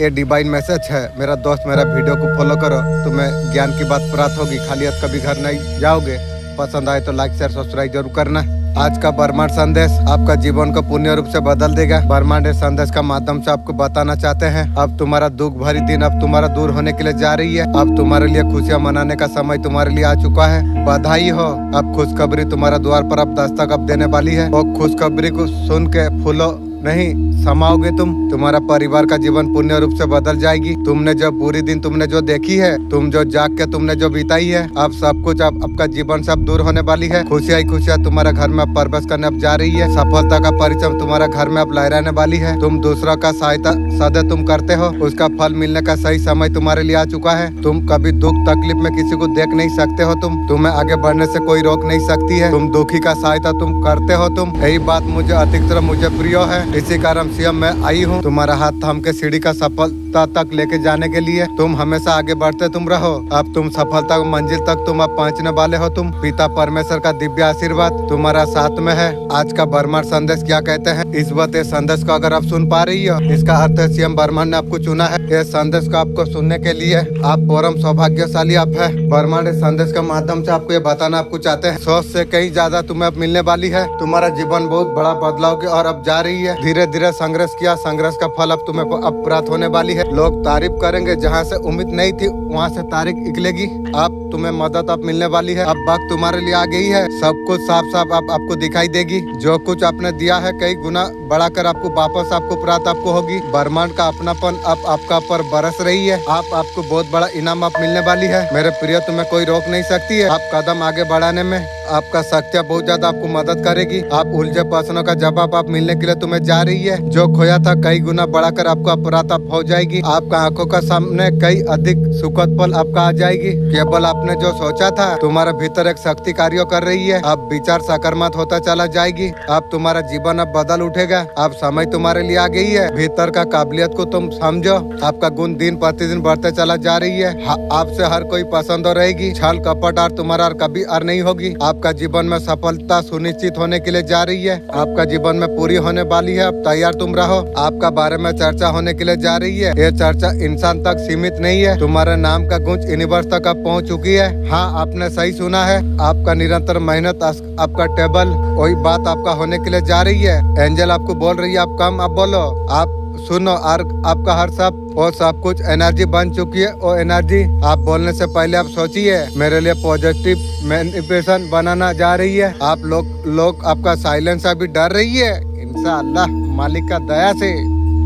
ये divine message है। मेरा दोस्त मेरा वीडियो को फॉलो करो, तुम्हें ज्ञान की बात प्राप्त होगी। खाली हाथ कभी घर नहीं जाओगे। पसंद आए तो लाइक शेयर सब्सक्राइब जरूर करना। आज का ब्रह्मांड संदेश आपका जीवन को पूर्ण रूप से बदल देगा। ब्रह्मांड संदेश का माध्यम से आपको बताना चाहते हैं, अब तुम्हारा दुख भरी दिन अब तुम्हारा दूर होने के लिए जा रही है। अब तुम्हारे लिए खुशियां मनाने का समय तुम्हारे लिए आ चुका है। बधाई हो, अब खुशखबरी तुम्हारा द्वार पर अब दस्तक अब देने वाली है। और खुशखबरी को सुन के फूलो नहीं समाओगे तुम। तुम्हारा परिवार का जीवन पूर्ण रूप से बदल जाएगी। तुमने जो पूरी दिन तुमने जो देखी है, तुम जो जाग के तुमने जो बिताई है, अब सब कुछ अब आपका जीवन से अब दूर होने वाली है। खुशियां तुम्हारा घर में अब प्रवेश करने अब जा रही है। सफलता का परिचय तुम्हारा घर में अब लहराने वाली है। तुम दूसरों का सहायता सदैव तुम करते हो, उसका फल मिलने का सही समय तुम्हारे लिए आ चुका है। तुम कभी दुख तकलीफ में किसी को देख नहीं सकते हो। तुम्हें आगे बढ़ने से कोई रोक नहीं सकती है। तुम दुखी का सहायता तुम करते हो। यही बात मुझे अधिकतर मुझे प्रिय है। इसी कारण से मैं आई हूँ तुम्हारा हाथ थाम के सीढ़ी का सफलता तक लेके जाने के लिए। तुम हमेशा आगे बढ़ते तुम रहो। अब तुम सफलता की मंजिल तक तुम अब पहुँचने वाले हो। तुम पिता परमेश्वर का दिव्य आशीर्वाद तुम्हारा साथ में है। आज का ब्रह्मांड संदेश क्या कहते हैं, इस बात ये संदेश को अगर आप सुन पा रही हो, इसका अर्थ है सीएम ब्रह्मांड ने आपको चुना है। ये संदेश को आपको सुनने के लिए आप परम सौभाग्यशाली आप है। ब्रह्मांड संदेश के माध्यम से आपको ये बताना आपको चाहते हैं, सोच से कहीं ज्यादा तुम्हें अब मिलने वाली है। तुम्हारा जीवन बहुत बड़ा बदलाव की और अब जा रही है। धीरे धीरे संघर्ष किया, संघर्ष का फल अब तुम्हें अब प्राप्त होने वाली है। लोग तारीफ करेंगे, जहाँ से उम्मीद नहीं थी वहाँ से तारीफ निकलेगी। अब तुम्हें मदद अब मिलने वाली है। अब वक्त तुम्हारे लिए आ गई है। सब कुछ साफ साफ आपको दिखाई देगी। जो कुछ आपने दिया है कई गुना बढ़ाकर आपको वापस आपको प्राप्त आपको होगी। ब्रह्मांड का अपनापन अब आपका पर बरस रही है। आपको बहुत बड़ा इनाम आप मिलने वाली है। मेरे प्रिय, तुम्हें कोई रोक नहीं सकती है। आप कदम आगे बढ़ाने में आपका शक्तियाँ बहुत ज्यादा आपको मदद करेगी। आप उलझे प्रश्नों का जवाब आप मिलने के लिए तुम्हें जा रही है। जो खोया था कई गुना बढ़ाकर आपको प्राप्त हो जाएगी। आपका आंखों का सामने कई अधिक सुखद पल आपका आ जाएगी। केवल आपने जो सोचा था, तुम्हारे भीतर एक शक्ति कार्य कर रही है। अब विचार सकारात्मक होता चला जाएगी। अब तुम्हारा जीवन अब बदल उठेगा। अब समय तुम्हारे लिए आ गई है। भीतर का काबिलियत को तुम समझो। आपका गुण दिन प्रतिदिन बढ़ते चला जा रही है। आपसे हर कोई पसंद रहेगी। छल कपट और तुम्हारा कभी और नहीं होगी। आपका जीवन में सफलता सुनिश्चित होने के लिए जा रही है। आपका जीवन में पूरी होने वाली है। अब तैयार तुम रहो। आपका बारे में चर्चा होने के लिए जा रही है। ये चर्चा इंसान तक सीमित नहीं है। तुम्हारे नाम का गूंज यूनिवर्स तक अब पहुंच चुकी है। हाँ, आपने सही सुना है। आपका निरंतर मेहनत आपका टेबल वही बात आपका होने के लिए जा रही है। एंजल आपको बोल रही है, आप कम आप बोलो, आप सुनो। और आपका हर सब कुछ एनर्जी बन चुकी है। वो एनर्जी आप बोलने से पहले आप सोचिए, मेरे लिए पॉजिटिव मैनिफेस्टेशन बनाना जा रही है। आप लोग आपका साइलेंस अभी डर रही है। इंशाअल्लाह मालिक का दया से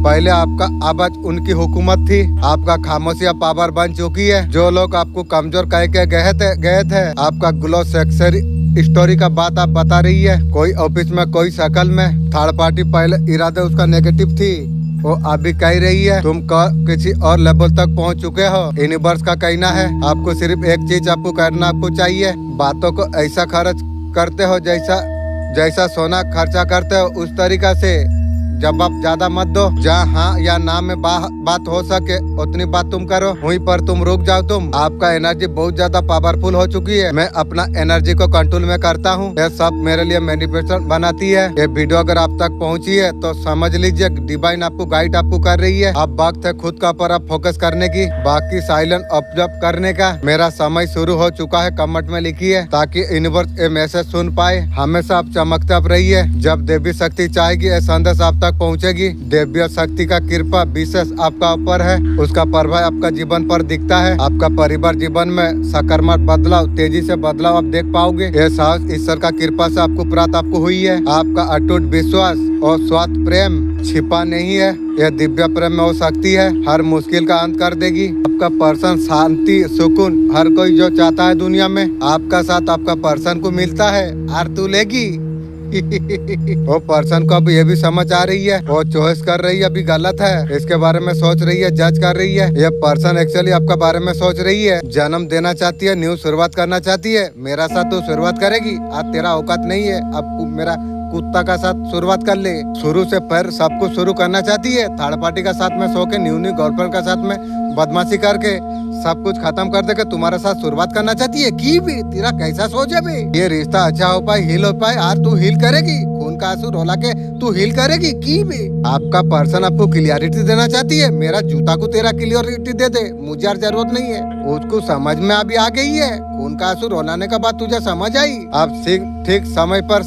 पहले आपका आवाज उनकी हुकूमत थी। आपका खामोशी अब पावर बन चुकी है। जो लोग आपको कमजोर कह के गए थे, आपका ग्लो सेक्सरी स्टोरी का बात आप बता रही है। कोई ऑफिस में कोई शकल में थर्ड पार्टी पहले इरादे उसका नेगेटिव थी, वो अभी कह रही है तुम किसी और लेवल तक पहुंच चुके हो। यूनिवर्स का कहना है आपको सिर्फ एक चीज आपको करना आपको चाहिए। बातों को ऐसा खर्च करते हो जैसा सोना खर्चा करते हो उस तरीका से। जब आप ज्यादा मत दो। जहाँ हाँ या ना में बात हो सके उतनी बात तुम करो। वहीं पर तुम रुक जाओ। आपका एनर्जी बहुत ज्यादा पावरफुल हो चुकी है। मैं अपना एनर्जी को कंट्रोल में करता हूँ। यह सब मेरे लिए मैनिफेस्टेशन बनाती है। ये वीडियो अगर आप तक पहुँची है तो समझ लीजिए डिवाइन आपको गाइड आपको कर रही है। अब वक्त है खुद का पर आप फोकस करने की, बाकी साइलेंट ऑब्जर्व करने का। मेरा समय शुरू हो चुका है, कमेंट में लिखिए ताकि यूनिवर्स ये मैसेज सुन पाए। हमेशा आप चमकते आप रहिए। जब देवी शक्ति चाहेगी ये संदेश आप तक पहुंचेगी। देवी शक्ति का कृपा विशेष आपका ऊपर है। उसका प्रभाव आपका जीवन पर दिखता है। आपका परिवार जीवन में सकारात्मक बदलाव तेजी से बदलाव आप देख पाओगे। यह साहस ईश्वर का कृपा से आपको प्राप्त आपको हुई है। आपका अटूट विश्वास और स्वार्थ प्रेम छिपा नहीं है। यह दिव्य प्रेम में हो सकती है, हर मुश्किल का अंत कर देगी। आपका पर्सन शांति सुकून हर कोई जो चाहता है दुनिया में, आपका साथ आपका पर्सन को मिलता है। और तू लेगी वो पर्सन को अब ये भी समझ आ रही है, वो चॉइस कर रही है अभी गलत है, इसके बारे में सोच रही है, जज कर रही है। ये पर्सन एक्चुअली आपका बारे में सोच रही है, जन्म देना चाहती है, न्यू शुरुआत करना चाहती है। मेरा साथ तो शुरुआत करेगी, आज तेरा औकात नहीं है, अब मेरा कुत्ता का साथ शुरुआत कर ले। शुरू से पर सब कुछ शुरू करना चाहती है, थर्ड पार्टी का साथ में सो के न्यू गर्लफ्रेंड का साथ में बदमाशी करके सब कुछ खत्म कर दे के तुम्हारे साथ शुरुआत करना चाहती है। की भी तेरा कैसा सोच है भी, ये रिश्ता अच्छा हो पाए, हील हो पाए, आज तू हील करेगी। खून आंसू रोला के तू हील करेगी की भी? आपका पर्सन आपको क्लियरिटी देना चाहती है, मेरा जूता को तेरा क्लियरिटी दे दे, मुझे यार जरूरत नहीं है। उसको समझ में अभी आ गई है, खून का आंसू रोलाने का बात तुझे समझ आई। आप ठीक समय पर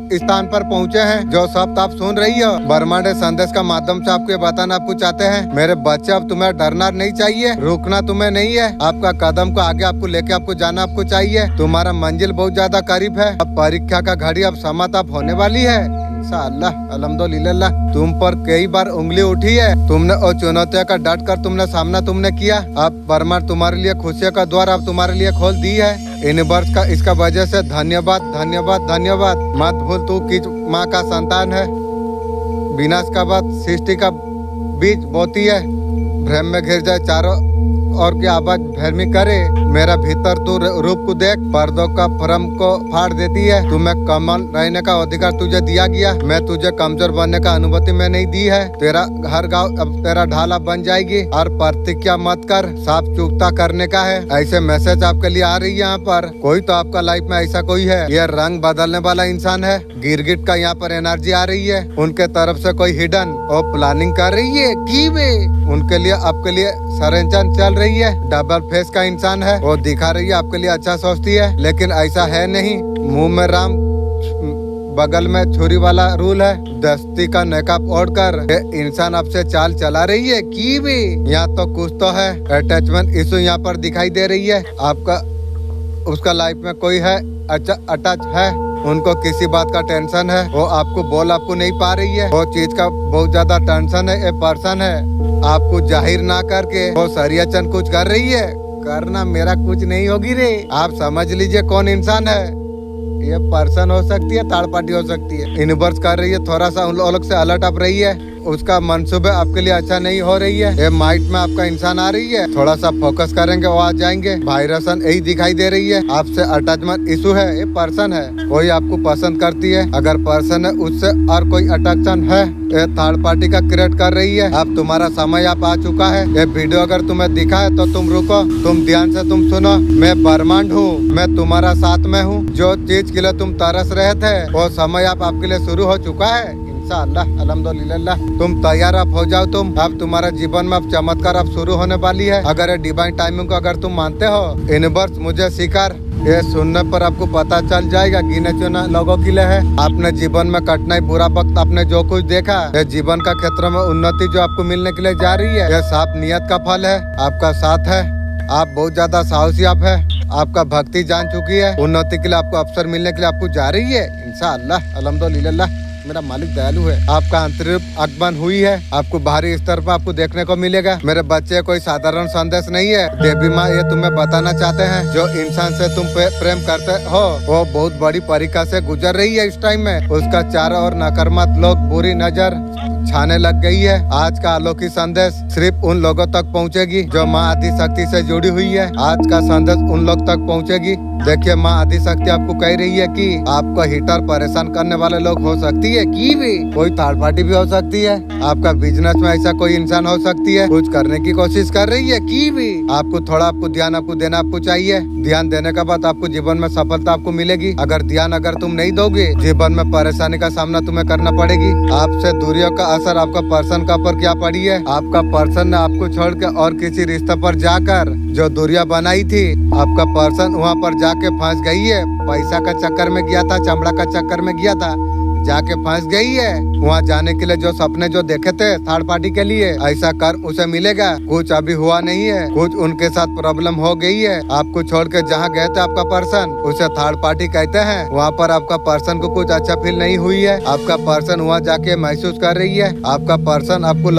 स्थान पर पहुँचे हैं। जो शब्द आप सुन रही हो ब्रह्मांड संदेश का माध्यम से आपको बताना आपको चाहते हैं। मेरे बच्चे, अब तुम्हें डरना नहीं चाहिए, रुकना तुम्हें नहीं है। आपका कदम को आगे आपको लेके आपको जाना आपको चाहिए। तुम्हारा मंजिल बहुत ज्यादा करीब है। अब परीक्षा का घड़ी अब समाप्त होने वाली है। इंशाअल्लाह, अल्हम्दुलिल्लाह। तुम पर कई बार उंगली उठी है, तुमने और चुनौतियों का डट कर तुमने सामना तुमने किया। अब ब्रह्मांड तुम्हारे लिए खुशियों का द्वार अब तुम्हारे लिए खोल दी है। यूनिवर्स का इसका वजह से धन्यवाद धन्यवाद धन्यवाद। मत भूल तू किस माँ का संतान है। विनाश का बाद सृष्टि का बीज बोती है। भ्रम में घिर जाए चारों और की आवाज भ्रमी करे। मेरा भीतर तू रूप को देख, पर्दों का भ्रम को फाड़ देती है। तुम्हें कमल रहने का अधिकार तुझे दिया गया। मैं तुझे कमजोर बनने का अनुमति में नहीं दी है। तेरा हर गाँव अब तेरा ढाला बन जाएगी। और प्रतिज्ञा मत कर, साफ चुकता करने का है। ऐसे मैसेज आपके लिए आ रही है। यहाँ पर कोई तो आपका लाइफ में ऐसा कोई है, ये रंग बदलने वाला इंसान है। गिरगिट का यहाँ पर एनर्जी आ रही है। उनके तरफ से कोई हिडन और प्लानिंग कर रही है की वे उनके लिए आपके लिए षड्यंत्र चल रही है। डबल फेस का इंसान है, वो दिखा रही है आपके लिए अच्छा सोचती है, लेकिन ऐसा है नहीं। मुंह में राम बगल में छुरी वाला रूल है। दस्ती का नकाब ओढ़कर इंसान आपसे चाल चला रही है की भी? यहाँ तो कुछ तो है। अटैचमेंट इशू यहाँ पर दिखाई दे रही है। आपका उसका लाइफ में कोई है अच्छा अटैच है। उनको किसी बात का टेंशन है, वो आपको बोल आपको नहीं पा रही है। वो चीज का बहुत ज्यादा टेंशन है। ये पर्सन है आपको जाहिर ना करके वो सरियाचन कुछ कर रही है। करना मेरा कुछ नहीं होगी रे। आप समझ लीजिए कौन इंसान है। ये पर्सन हो सकती है, थर्ड पार्टी हो सकती है। यूनिवर्स कर रही है, थोड़ा सा उन लोग से अलर्ट अप रही है। उसका मंसूबे आपके लिए अच्छा नहीं हो रही है। ये माइट में आपका इंसान आ रही है, थोड़ा सा फोकस करेंगे वो आ जाएंगे। वायरसन यही दिखाई दे रही है। आपसे अटैचमेंट इशू है। ये पर्सन है, कोई आपको पसंद करती है। अगर पर्सन है उससे और कोई अट्रैक्शन है, ये थर्ड पार्टी का क्रिएट कर रही है। अब तुम्हारा समय आप आ चुका है। ये वीडियो अगर तुम्हें दिखा है तो तुम रुको, तुम ध्यान से तुम सुनो। मैं ब्रह्मांड हूँ, मैं तुम्हारा साथ में हूँ। जो चीज के लिए तुम तरस रहे थे वो समय आप आपके लिए शुरू हो चुका है। इंशाअल्लाह, अल्हम्दुलिल्लाह। तुम तैयार आप हो जाओ। तुम अब तुम्हारे जीवन में अब चमत्कार अब शुरू होने वाली है। अगर ये डिवाइन टाइमिंग को अगर तुम मानते हो, यूनिवर्स मुझे स्वीकार। ये सुनने पर आपको पता चल जाएगा गिने चुने लोगों के लिए है। आपने जीवन में कठिनाई बुरा वक्त आपने जो कुछ देखा, ये जीवन का क्षेत्र में उन्नति जो आपको मिलने के लिए जा रही है, यह साफ नियत का फल है। आपका साथ है। आप बहुत ज्यादा साहसी आप है। आपका भक्ति जान चुकी है। उन्नति के लिए आपको अवसर मिलने के लिए आपको जा रही है। इंशाअल्लाह, अल्हम्दुलिल्लाह। मेरा मालिक दयालु है। आपका आंतरिक आगमन हुई है। आपको बाहरी स्तर पर आपको देखने को मिलेगा। मेरे बच्चे कोई साधारण संदेश नहीं है। देवी माँ ये तुम्हें बताना चाहते हैं, जो इंसान से तुम प्रेम करते हो वो बहुत बड़ी परीक्षा से गुजर रही है। इस टाइम में उसका चारों ओर नकारात्मक लोग बुरी नजर छाने लग गई है। आज का अलौकिक संदेश सिर्फ उन लोगों तक पहुंचेगी जो माँ आदि शक्ति से जुड़ी हुई है। आज का संदेश उन लोग तक पहुंचेगी। देखिए, माँ आदि शक्ति आपको कह रही है कि आपको हिटर परेशान करने वाले लोग हो सकती है कि भी कोई थर्ड पार्टी भी हो सकती है। आपका बिजनेस में ऐसा कोई इंसान हो सकती है, कुछ करने की कोशिश कर रही है कि भी आपको थोड़ा आपको ध्यान आपको देना आपको चाहिए। ध्यान देने के बाद आपको जीवन में सफलता आपको मिलेगी। अगर ध्यान अगर तुम नहीं दोगे, जीवन में परेशानी का सामना तुम्हें करना पड़ेगी। आपसे दूरियों का असर आपका पर्सन का पर क्या पड़ी है? आपका पर्सन ने आपको छोड़ के और किसी रिश्ते पर जाकर जो दूरियां बनाई थी, आपका पर्सन वहाँ पर जाके फंस गई है। पैसा का चक्कर में गया था, चमड़ा का चक्कर में गया था, जाके फंस गई है। वहाँ जाने के लिए जो सपने जो देखे थे थर्ड पार्टी के लिए, ऐसा कर उसे मिलेगा। कुछ अभी हुआ नहीं है, कुछ उनके साथ प्रॉब्लम हो गई है। आपको छोड़ के जहाँ गए थे आपका पर्सन, उसे थर्ड पार्टी कहते हैं। वहाँ पर आपका पर्सन को कुछ अच्छा फील नहीं हुई है। आपका पर्सन वहाँ जाके महसूस कर रही है। आपका पर्सन आपको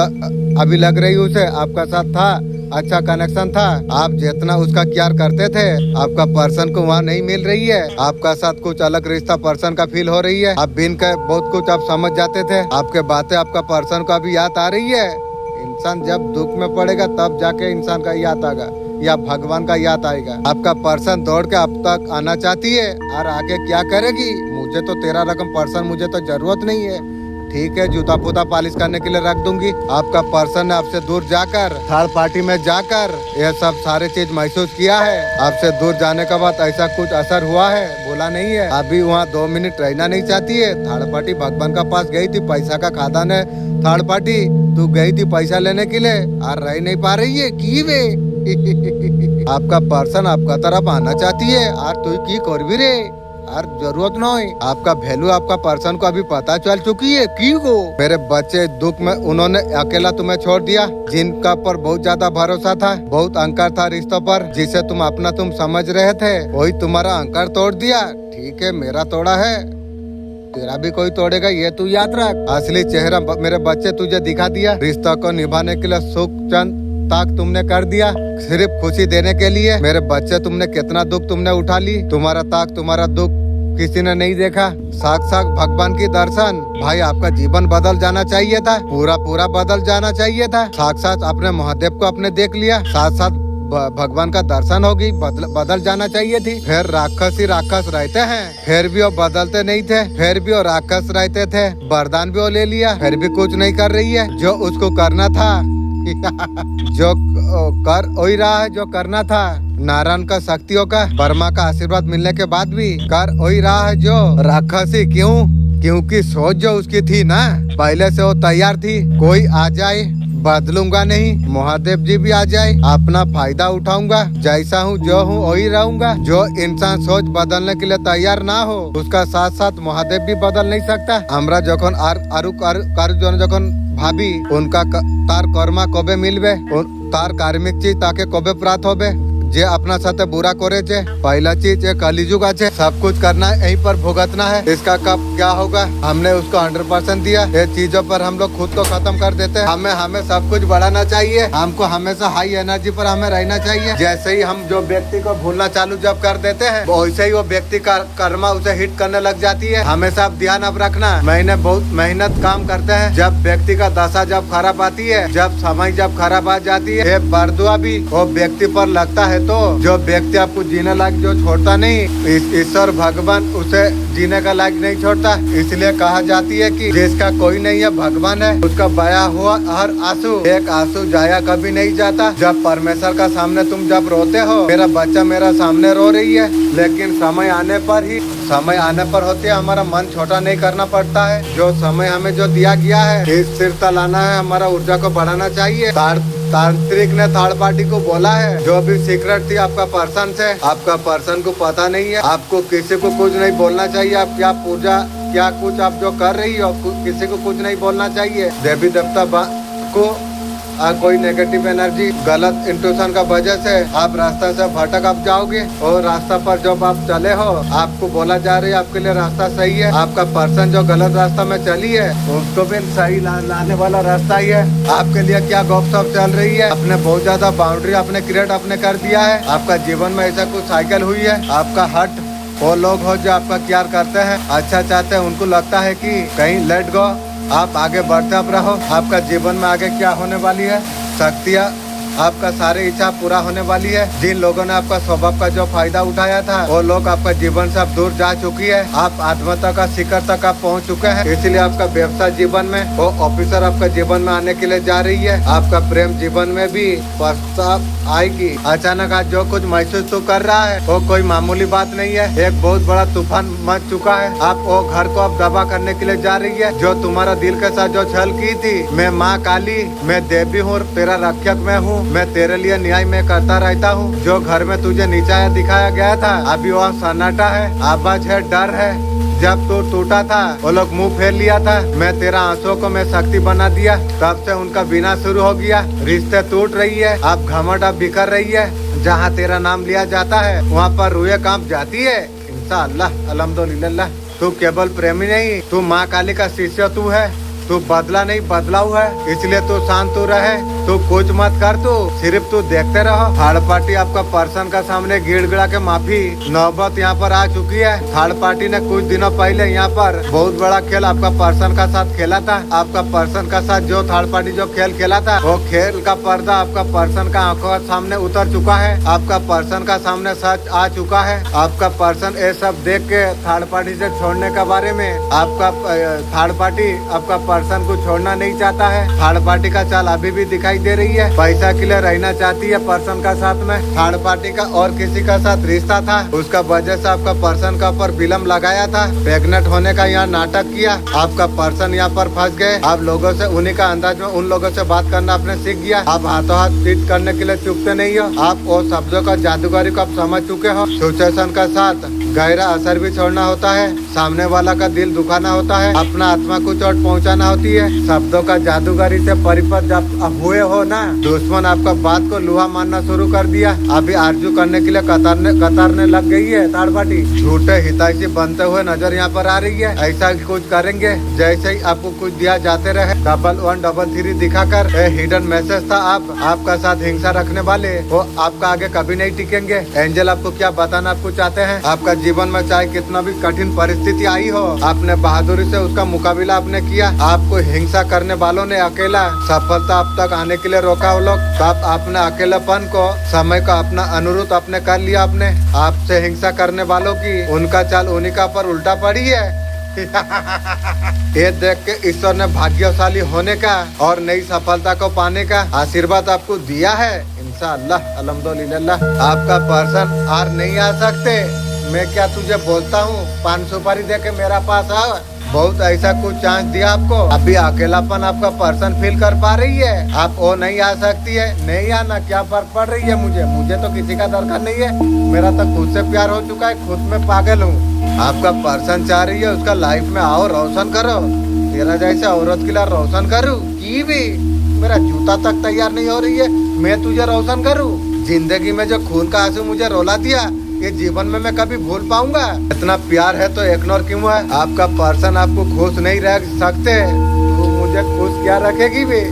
अभी लग रही उसे आपका साथ था, अच्छा कनेक्शन था। आप जितना उसका केयर करते थे, आपका पर्सन को वहाँ नहीं मिल रही है। आपका साथ कुछ अलग रिश्ता पर्सन का फील हो रही है। आप बिन के बहुत कुछ आप समझ जाते थे। आपके बातें आपका पर्सन को अभी याद आ रही है। इंसान जब दुख में पड़ेगा तब जाके इंसान का याद आएगा या भगवान का याद आएगा। आपका पर्सन दौड़ के अब तक आना चाहती है और आगे क्या करेगी? मुझे तो तेरा रकम पर्सन, मुझे तो जरूरत नहीं है। ठीक है, जूता फूता पॉलिश करने के लिए रख दूंगी। आपका पर्सन ने आपसे दूर जाकर, थर्ड पार्टी में जाकर यह सब सारे चीज महसूस किया है। आपसे दूर जाने के बाद ऐसा कुछ असर हुआ है? बोला नहीं है। अभी वहाँ 2 मिनट रहना नहीं चाहती है। थर्ड पार्टी भगवान का पास गई थी, पैसा का खादान है। थर्ड पार्टी तू गई थी पैसा लेने के लिए और रह नहीं पा रही है की वे आपका पर्सन आपका तरफ आना चाहती है और तू की कर भी रे और जरूरत नहीं। आपका वैल्यू आपका पर्सन को अभी पता चल चुकी है क्यों को। मेरे बच्चे दुख में उन्होंने अकेला तुम्हें छोड़ दिया, जिनका पर बहुत ज्यादा भरोसा था, बहुत अंकर था रिश्तों पर, जिसे तुम अपना तुम समझ रहे थे, वही तुम्हारा अंकर तोड़ दिया। ठीक है, मेरा तोड़ा है, तेरा भी कोई तोड़ेगा, ये तू याद रख। असली चेहरा मेरे बच्चे तुझे दिखा दिया। रिश्ता को निभाने के लिए सुख चंद ताक तुमने कर दिया, सिर्फ खुशी देने के लिए। मेरे बच्चे तुमने कितना दुख तुमने उठा ली, तुम्हारा ताक तुम्हारा दुख किसी ने नहीं देखा। साक्षात भगवान की दर्शन। भाई आपका जीवन बदल जाना चाहिए था, पूरा पूरा बदल जाना चाहिए था। साक्षात अपने महादेव को आपने देख लिया, साथ साथ भगवान का दर्शन होगी, बदल जाना चाहिए थी। फिर राक्षस ही राक्षस रहते हैं, फिर भी वो बदलते नहीं थे, फिर भी वो राक्षस रहते थे। वरदान भी वो ले लिया, फिर भी कुछ नहीं कर रही है जो उसको करना था जो कर वही रहा है जो करना था। नारायण का शक्तियों का ब्रह्मा का आशीर्वाद मिलने के बाद भी कर वही रहा है जो राक्षसी। क्यों? क्योंकि सोच जो उसकी थी ना, पहले से वो तैयार थी। कोई आ जाए बदलूंगा नहीं, महादेव जी भी आ जाए अपना फायदा उठाऊंगा, जैसा हूँ जो हूँ वही रहूंगा। जो इंसान सोच बदलने के लिए तैयार ना हो, उसका साथ साथ महादेव भी बदल नहीं सकता। हमरा যখন আর যখন ভাবি उनका तार कर्मा कबे मिलबे, तार कार्मिक चीज ताके कबे प्राप्त होबे। जे अपना साथे बुरा करे छे, पहला चीज एक कलिजुग है, सब कुछ करना है, यहीं पर भुगतना है। इसका कब क्या होगा? हमने उसको 100% दिया। ये चीजों पर हम लोग खुद को खत्म कर देते हैं। हमें सब कुछ बढ़ाना चाहिए, हमको हमेशा हाई एनर्जी पर हमें रहना चाहिए। जैसे ही हम जो व्यक्ति को भूलना चालू जब कर देते हैं, वैसे ही वो व्यक्ति का कर्मा उसे हिट करने लग जाती है। हमेशा आप ध्यान अब रखना, मैंने बहुत मेहनत काम करते हैं। जब व्यक्ति का दशा जब खराब आती है, जब समय जब खराब आ जाती है, बरदुआ भी वो व्यक्ति पर लगता है। तो जो व्यक्ति आपको जीने लायक जो छोड़ता नहीं, ईश्वर भगवान उसे जीने का लायक नहीं छोड़ता। इसलिए कहा जाती है कि जिसका कोई नहीं है भगवान है, उसका बया हुआ हर आंसू, एक आंसू जाया कभी नहीं जाता। जब परमेश्वर का सामने तुम जब रोते हो, मेरा बच्चा मेरा सामने रो रही है, लेकिन समय आने पर होती है। हमारा मन छोटा नहीं करना पड़ता है। जो समय हमें जो दिया गया है, इस स्थिरता लाना है, हमारा ऊर्जा को बढ़ाना चाहिए। तांत्रिक ने थर्ड पार्टी को बोला है, जो भी सीक्रेट थी आपका पर्सन से, आपका पर्सन को पता नहीं है। आपको किसी को कुछ नहीं बोलना चाहिए। आप क्या पूजा क्या कुछ आप जो कर रही हो, किसी को कुछ नहीं बोलना चाहिए। देवी देवता को कोई नेगेटिव एनर्जी गलत इंट्यूशन का वजह से आप रास्ता से भटक आप जाओगे, और रास्ता पर जब आप चले हो, आपको बोला जा रही है आपके लिए रास्ता सही है। आपका पर्सन जो गलत रास्ता में चली है, उसको भी सही लाने वाला रास्ता ही है। आपके लिए क्या गपशप चल रही है, आपने बहुत ज्यादा बाउंड्री आपने क्रिएट आपने कर दिया है। आपका जीवन में ऐसा कुछ साइकिल हुई है। आपका हट वो लोग हो जो आपका केयर करते हैं, अच्छा चाहते हैं, उनको लगता है कि कहीं लेट गो, आप आगे बढ़ते आप रहो। आपका जीवन में आगे क्या होने वाली है, शक्तियाँ आपका सारे इच्छा पूरा होने वाली है। जिन लोगों ने आपका स्वभाव का जो फायदा उठाया था, वो लोग आपका जीवन से अब दूर जा चुकी है। आप आत्महत्या का शिखर तक आप पहुंच चुके हैं। इसलिए आपका व्यवसाय जीवन में वो ऑफिसर आपका जीवन में आने के लिए जा रही है। आपका प्रेम जीवन में भी प्रस्ताव आएगी। अचानक आज जो कुछ महसूस तो कर रहा है, वो कोई मामूली बात नहीं है। एक बहुत बड़ा तूफान मच चुका है। आप वो घर को आप दबा करने के लिए जा रही है। जो तुम्हारा दिल के साथ जो छल की थी, मैं माँ काली, मैं देवी हूँ, तेरा रक्षक मैं हूँ, मैं तेरे लिए न्याय में करता रहता हूँ। जो घर में तुझे नीचा दिखाया गया था, अभी वहाँ सन्नाटा है, आवाज है, डर है। जब तू टूटा था, वो लोग मुंह फेर लिया था, मैं तेरा आंसुओं को मैं शक्ति बना दिया। तब से उनका विनाश शुरू हो गया। रिश्ते टूट रही है, आप घमंड आप बिखर रही है। जहाँ तेरा नाम लिया जाता है, वहाँ पर रूहें कांप जाती है। इंशाअल्लाह अल्हम्दुलिल्लाह। तू केवल प्रेमी नहीं, तू माँ काली का शिष्य तू है। तू बदला नहीं बदलाव है, इसलिए तू शांत तू रहे। तू कुछ मत कर, तू सिर्फ तू देखते रहो। थर्ड पार्टी आपका पर्सन का सामने गिड़गिड़ा के माफी नौबत यहाँ पर आ चुकी है। थर्ड पार्टी ने कुछ दिनों पहले यहाँ पर बहुत बड़ा खेल आपका पर्सन का साथ खेला था। आपका पर्सन का साथ जो थर्ड पार्टी जो खेल खेला था, वो खेल का पर्दा आपका पर्सन का आंखों के सामने उतर चुका है। आपका पर्सन का सामने सच आ चुका है। आपका पर्सन ये सब देख के थर्ड पार्टी से छोड़ने के बारे में आपका थर्ड पार्टी आपका पर्सन को छोड़ना नहीं चाहता है। थर्ड पार्टी का चाल अभी भी दिखाई दे रही है। पैसा के लिए रहना चाहती है पर्सन का साथ में। थर्ड पार्टी का और किसी का साथ रिश्ता था, उसका वजह से आपका पर्सन का ऊपर फिल्म लगाया था। प्रेग्नेंट होने का यहाँ नाटक किया। आपका पर्सन यहाँ पर फंस गए। आप लोगों से उन्हीं का अंदाज में उन लोगों से बात करना आपने सीख गया। आप हाथों हाथ ट्रीट करने के लिए चुकते नहीं हो। आप वो शब्दों का जादूगरी को आप समझ चुके हो। सिचुएशन का साथ गहरा असर भी छोड़ना होता है। सामने वाला का दिल दुखाना होता है। अपना आत्मा को चोट पहुंचाना होती है। शब्दों का जादूगरी से परिपथ जब हुए हो ना, दुश्मन आपका बात को लोहा मानना शुरू कर दिया। अभी आरजू करने के लिए कतारने लग गई है थर्ड पार्टी। झूठे हितैषी बनते हुए नजर यहाँ पर आ रही है। ऐसा कुछ करेंगे जैसे ही आपको कुछ दिया जाते रहे। 1133 दिखाकर हिडन मैसेज था। आपका साथ हिंसा रखने वाले वो आपका आगे कभी नहीं टिकेंगे। एंजल आपको क्या बताना आपको चाहते हैं? आपका जीवन में चाहे कितना भी कठिन परिस्थिति आई हो, आपने बहादुरी से उसका मुकाबला आपने किया। आपको हिंसा करने वालों ने अकेला सफलता अब तक आने के लिए रोका वो लोग। तो आप अपने अकेलेपन को समय का अपना अनुरूप आपने कर लिया। आपने आपसे हिंसा करने वालों की उनका चाल उन्हीं का पर उल्टा पड़ी है। ये देख के ईश्वर ने भाग्यशाली होने का और नई सफलता को पाने का आशीर्वाद आपको दिया है। इंशाअल्लाह अल्हम्दुलिल्लाह। आपका पर्सन हार नहीं आ सकते। मैं क्या तुझे बोलता हूँ, 5 सुपारी दे के मेरा पास आ। बहुत ऐसा कुछ चांस दिया आपको। अभी अकेलापन आपका पर्सन फील कर पा रही है। आप वो नहीं आ सकती है। नहीं आना, क्या फर्क पड़ रही है मुझे तो किसी का दरकार नहीं है। मेरा तो खुद से प्यार हो चुका है, खुद में पागल हूँ। आपका पर्सन चाह रही है उसका लाइफ में आओ, रोशन करो। तेरा जैसे औरत के लिए रोशन करूँ की भी मेरा जूता तक तैयार नहीं हो रही है, मैं तुझे रोशन करूँ? जिंदगी में जो खून का आंसू मुझे रोला दिया, ये जीवन में मैं कभी भूल पाऊंगा? इतना प्यार है तो इग्नोर क्यों है? आपका पर्सन आपको खुश नहीं रह सकते, तो मुझे खुश क्या रखेगी भी?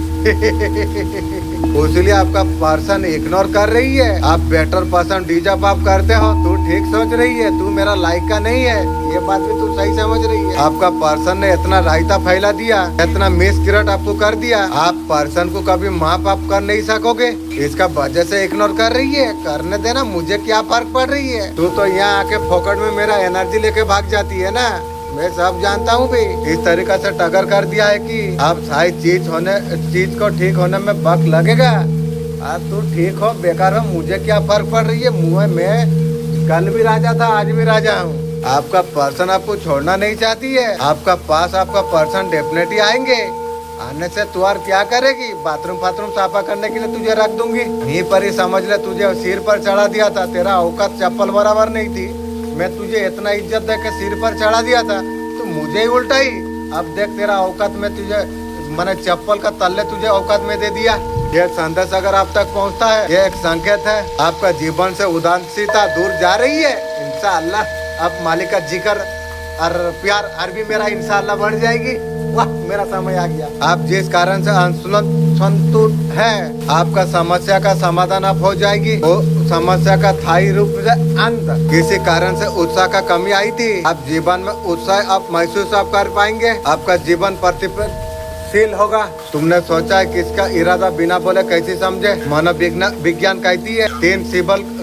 इसलिए आपका पर्सन इग्नोर कर रही है। आप बेटर पर्सन डिजर्व आप करते हो। तू ठीक सोच रही है, तू मेरा लाइक का नहीं है, ये बात भी तू सही समझ रही है। आपका पर्सन ने इतना रायता फैला दिया, इतना मिसक्रिएट आपको कर दिया। आप पर्सन को कभी माफ आप कर नहीं सकोगे। इसका वजह से इग्नोर कर रही है। करने देना, मुझे क्या फर्क पड़ रही है? तू तो यहाँ आके फोकट में मेरा एनर्जी लेके भाग जाती है ना। मैं सब जानता हूँ भी। इस तरीका से टगर कर दिया है कि अब शायद चीज को ठीक होने में वक्त लगेगा। आज तू ठीक हो बेकार हो, मुझे क्या फर्क पड़ रही है? मुँह में कल भी राजा था, आज भी राजा हूँ। आपका पर्सन आपको छोड़ना नहीं चाहती है। आपका पास आपका पर्सन डेफिनेटली आएंगे। आने से तू और क्या करेगी? बाथरूम साफा करने के लिए तुझे रख दूंगी। यहीं पर ही समझ ले, तुझे सिर पर चढ़ा दिया था। तेरा औकात चप्पल बराबर नहीं थी। मैं तुझे इतना इज्जत दे के सिर पर चढ़ा दिया था, तो मुझे ही उल्टा ही। अब देख तेरा औकात में तुझे मैंने चप्पल का तल्ले तुझे औकात में दे दिया। ये संदेश अगर आप तक पहुंचता है, ये एक संकेत है आपका जीवन से उदासीनता दूर जा रही है। इंशाअल्लाह अब मालिक का जिक्र और प्यार अरबी मेरा इंशाअल्लाह बढ़ जाएगी। वाह, मेरा समय आ गया। आप जिस कारण से असंतुलित है, आपका समस्या का समाधान आप हो जाएगी। वो समस्या का स्थायी रूप से अंत। किसी कारण से उत्साह का कमी आई थी, आप जीवन में उत्साह आप महसूस आप कर पाएंगे। आपका जीवन प्रतिफल होगा। तुमने सोचा है कि इसका इरादा बिना बोले कैसे समझे? मनोविज्ञान कहती है 3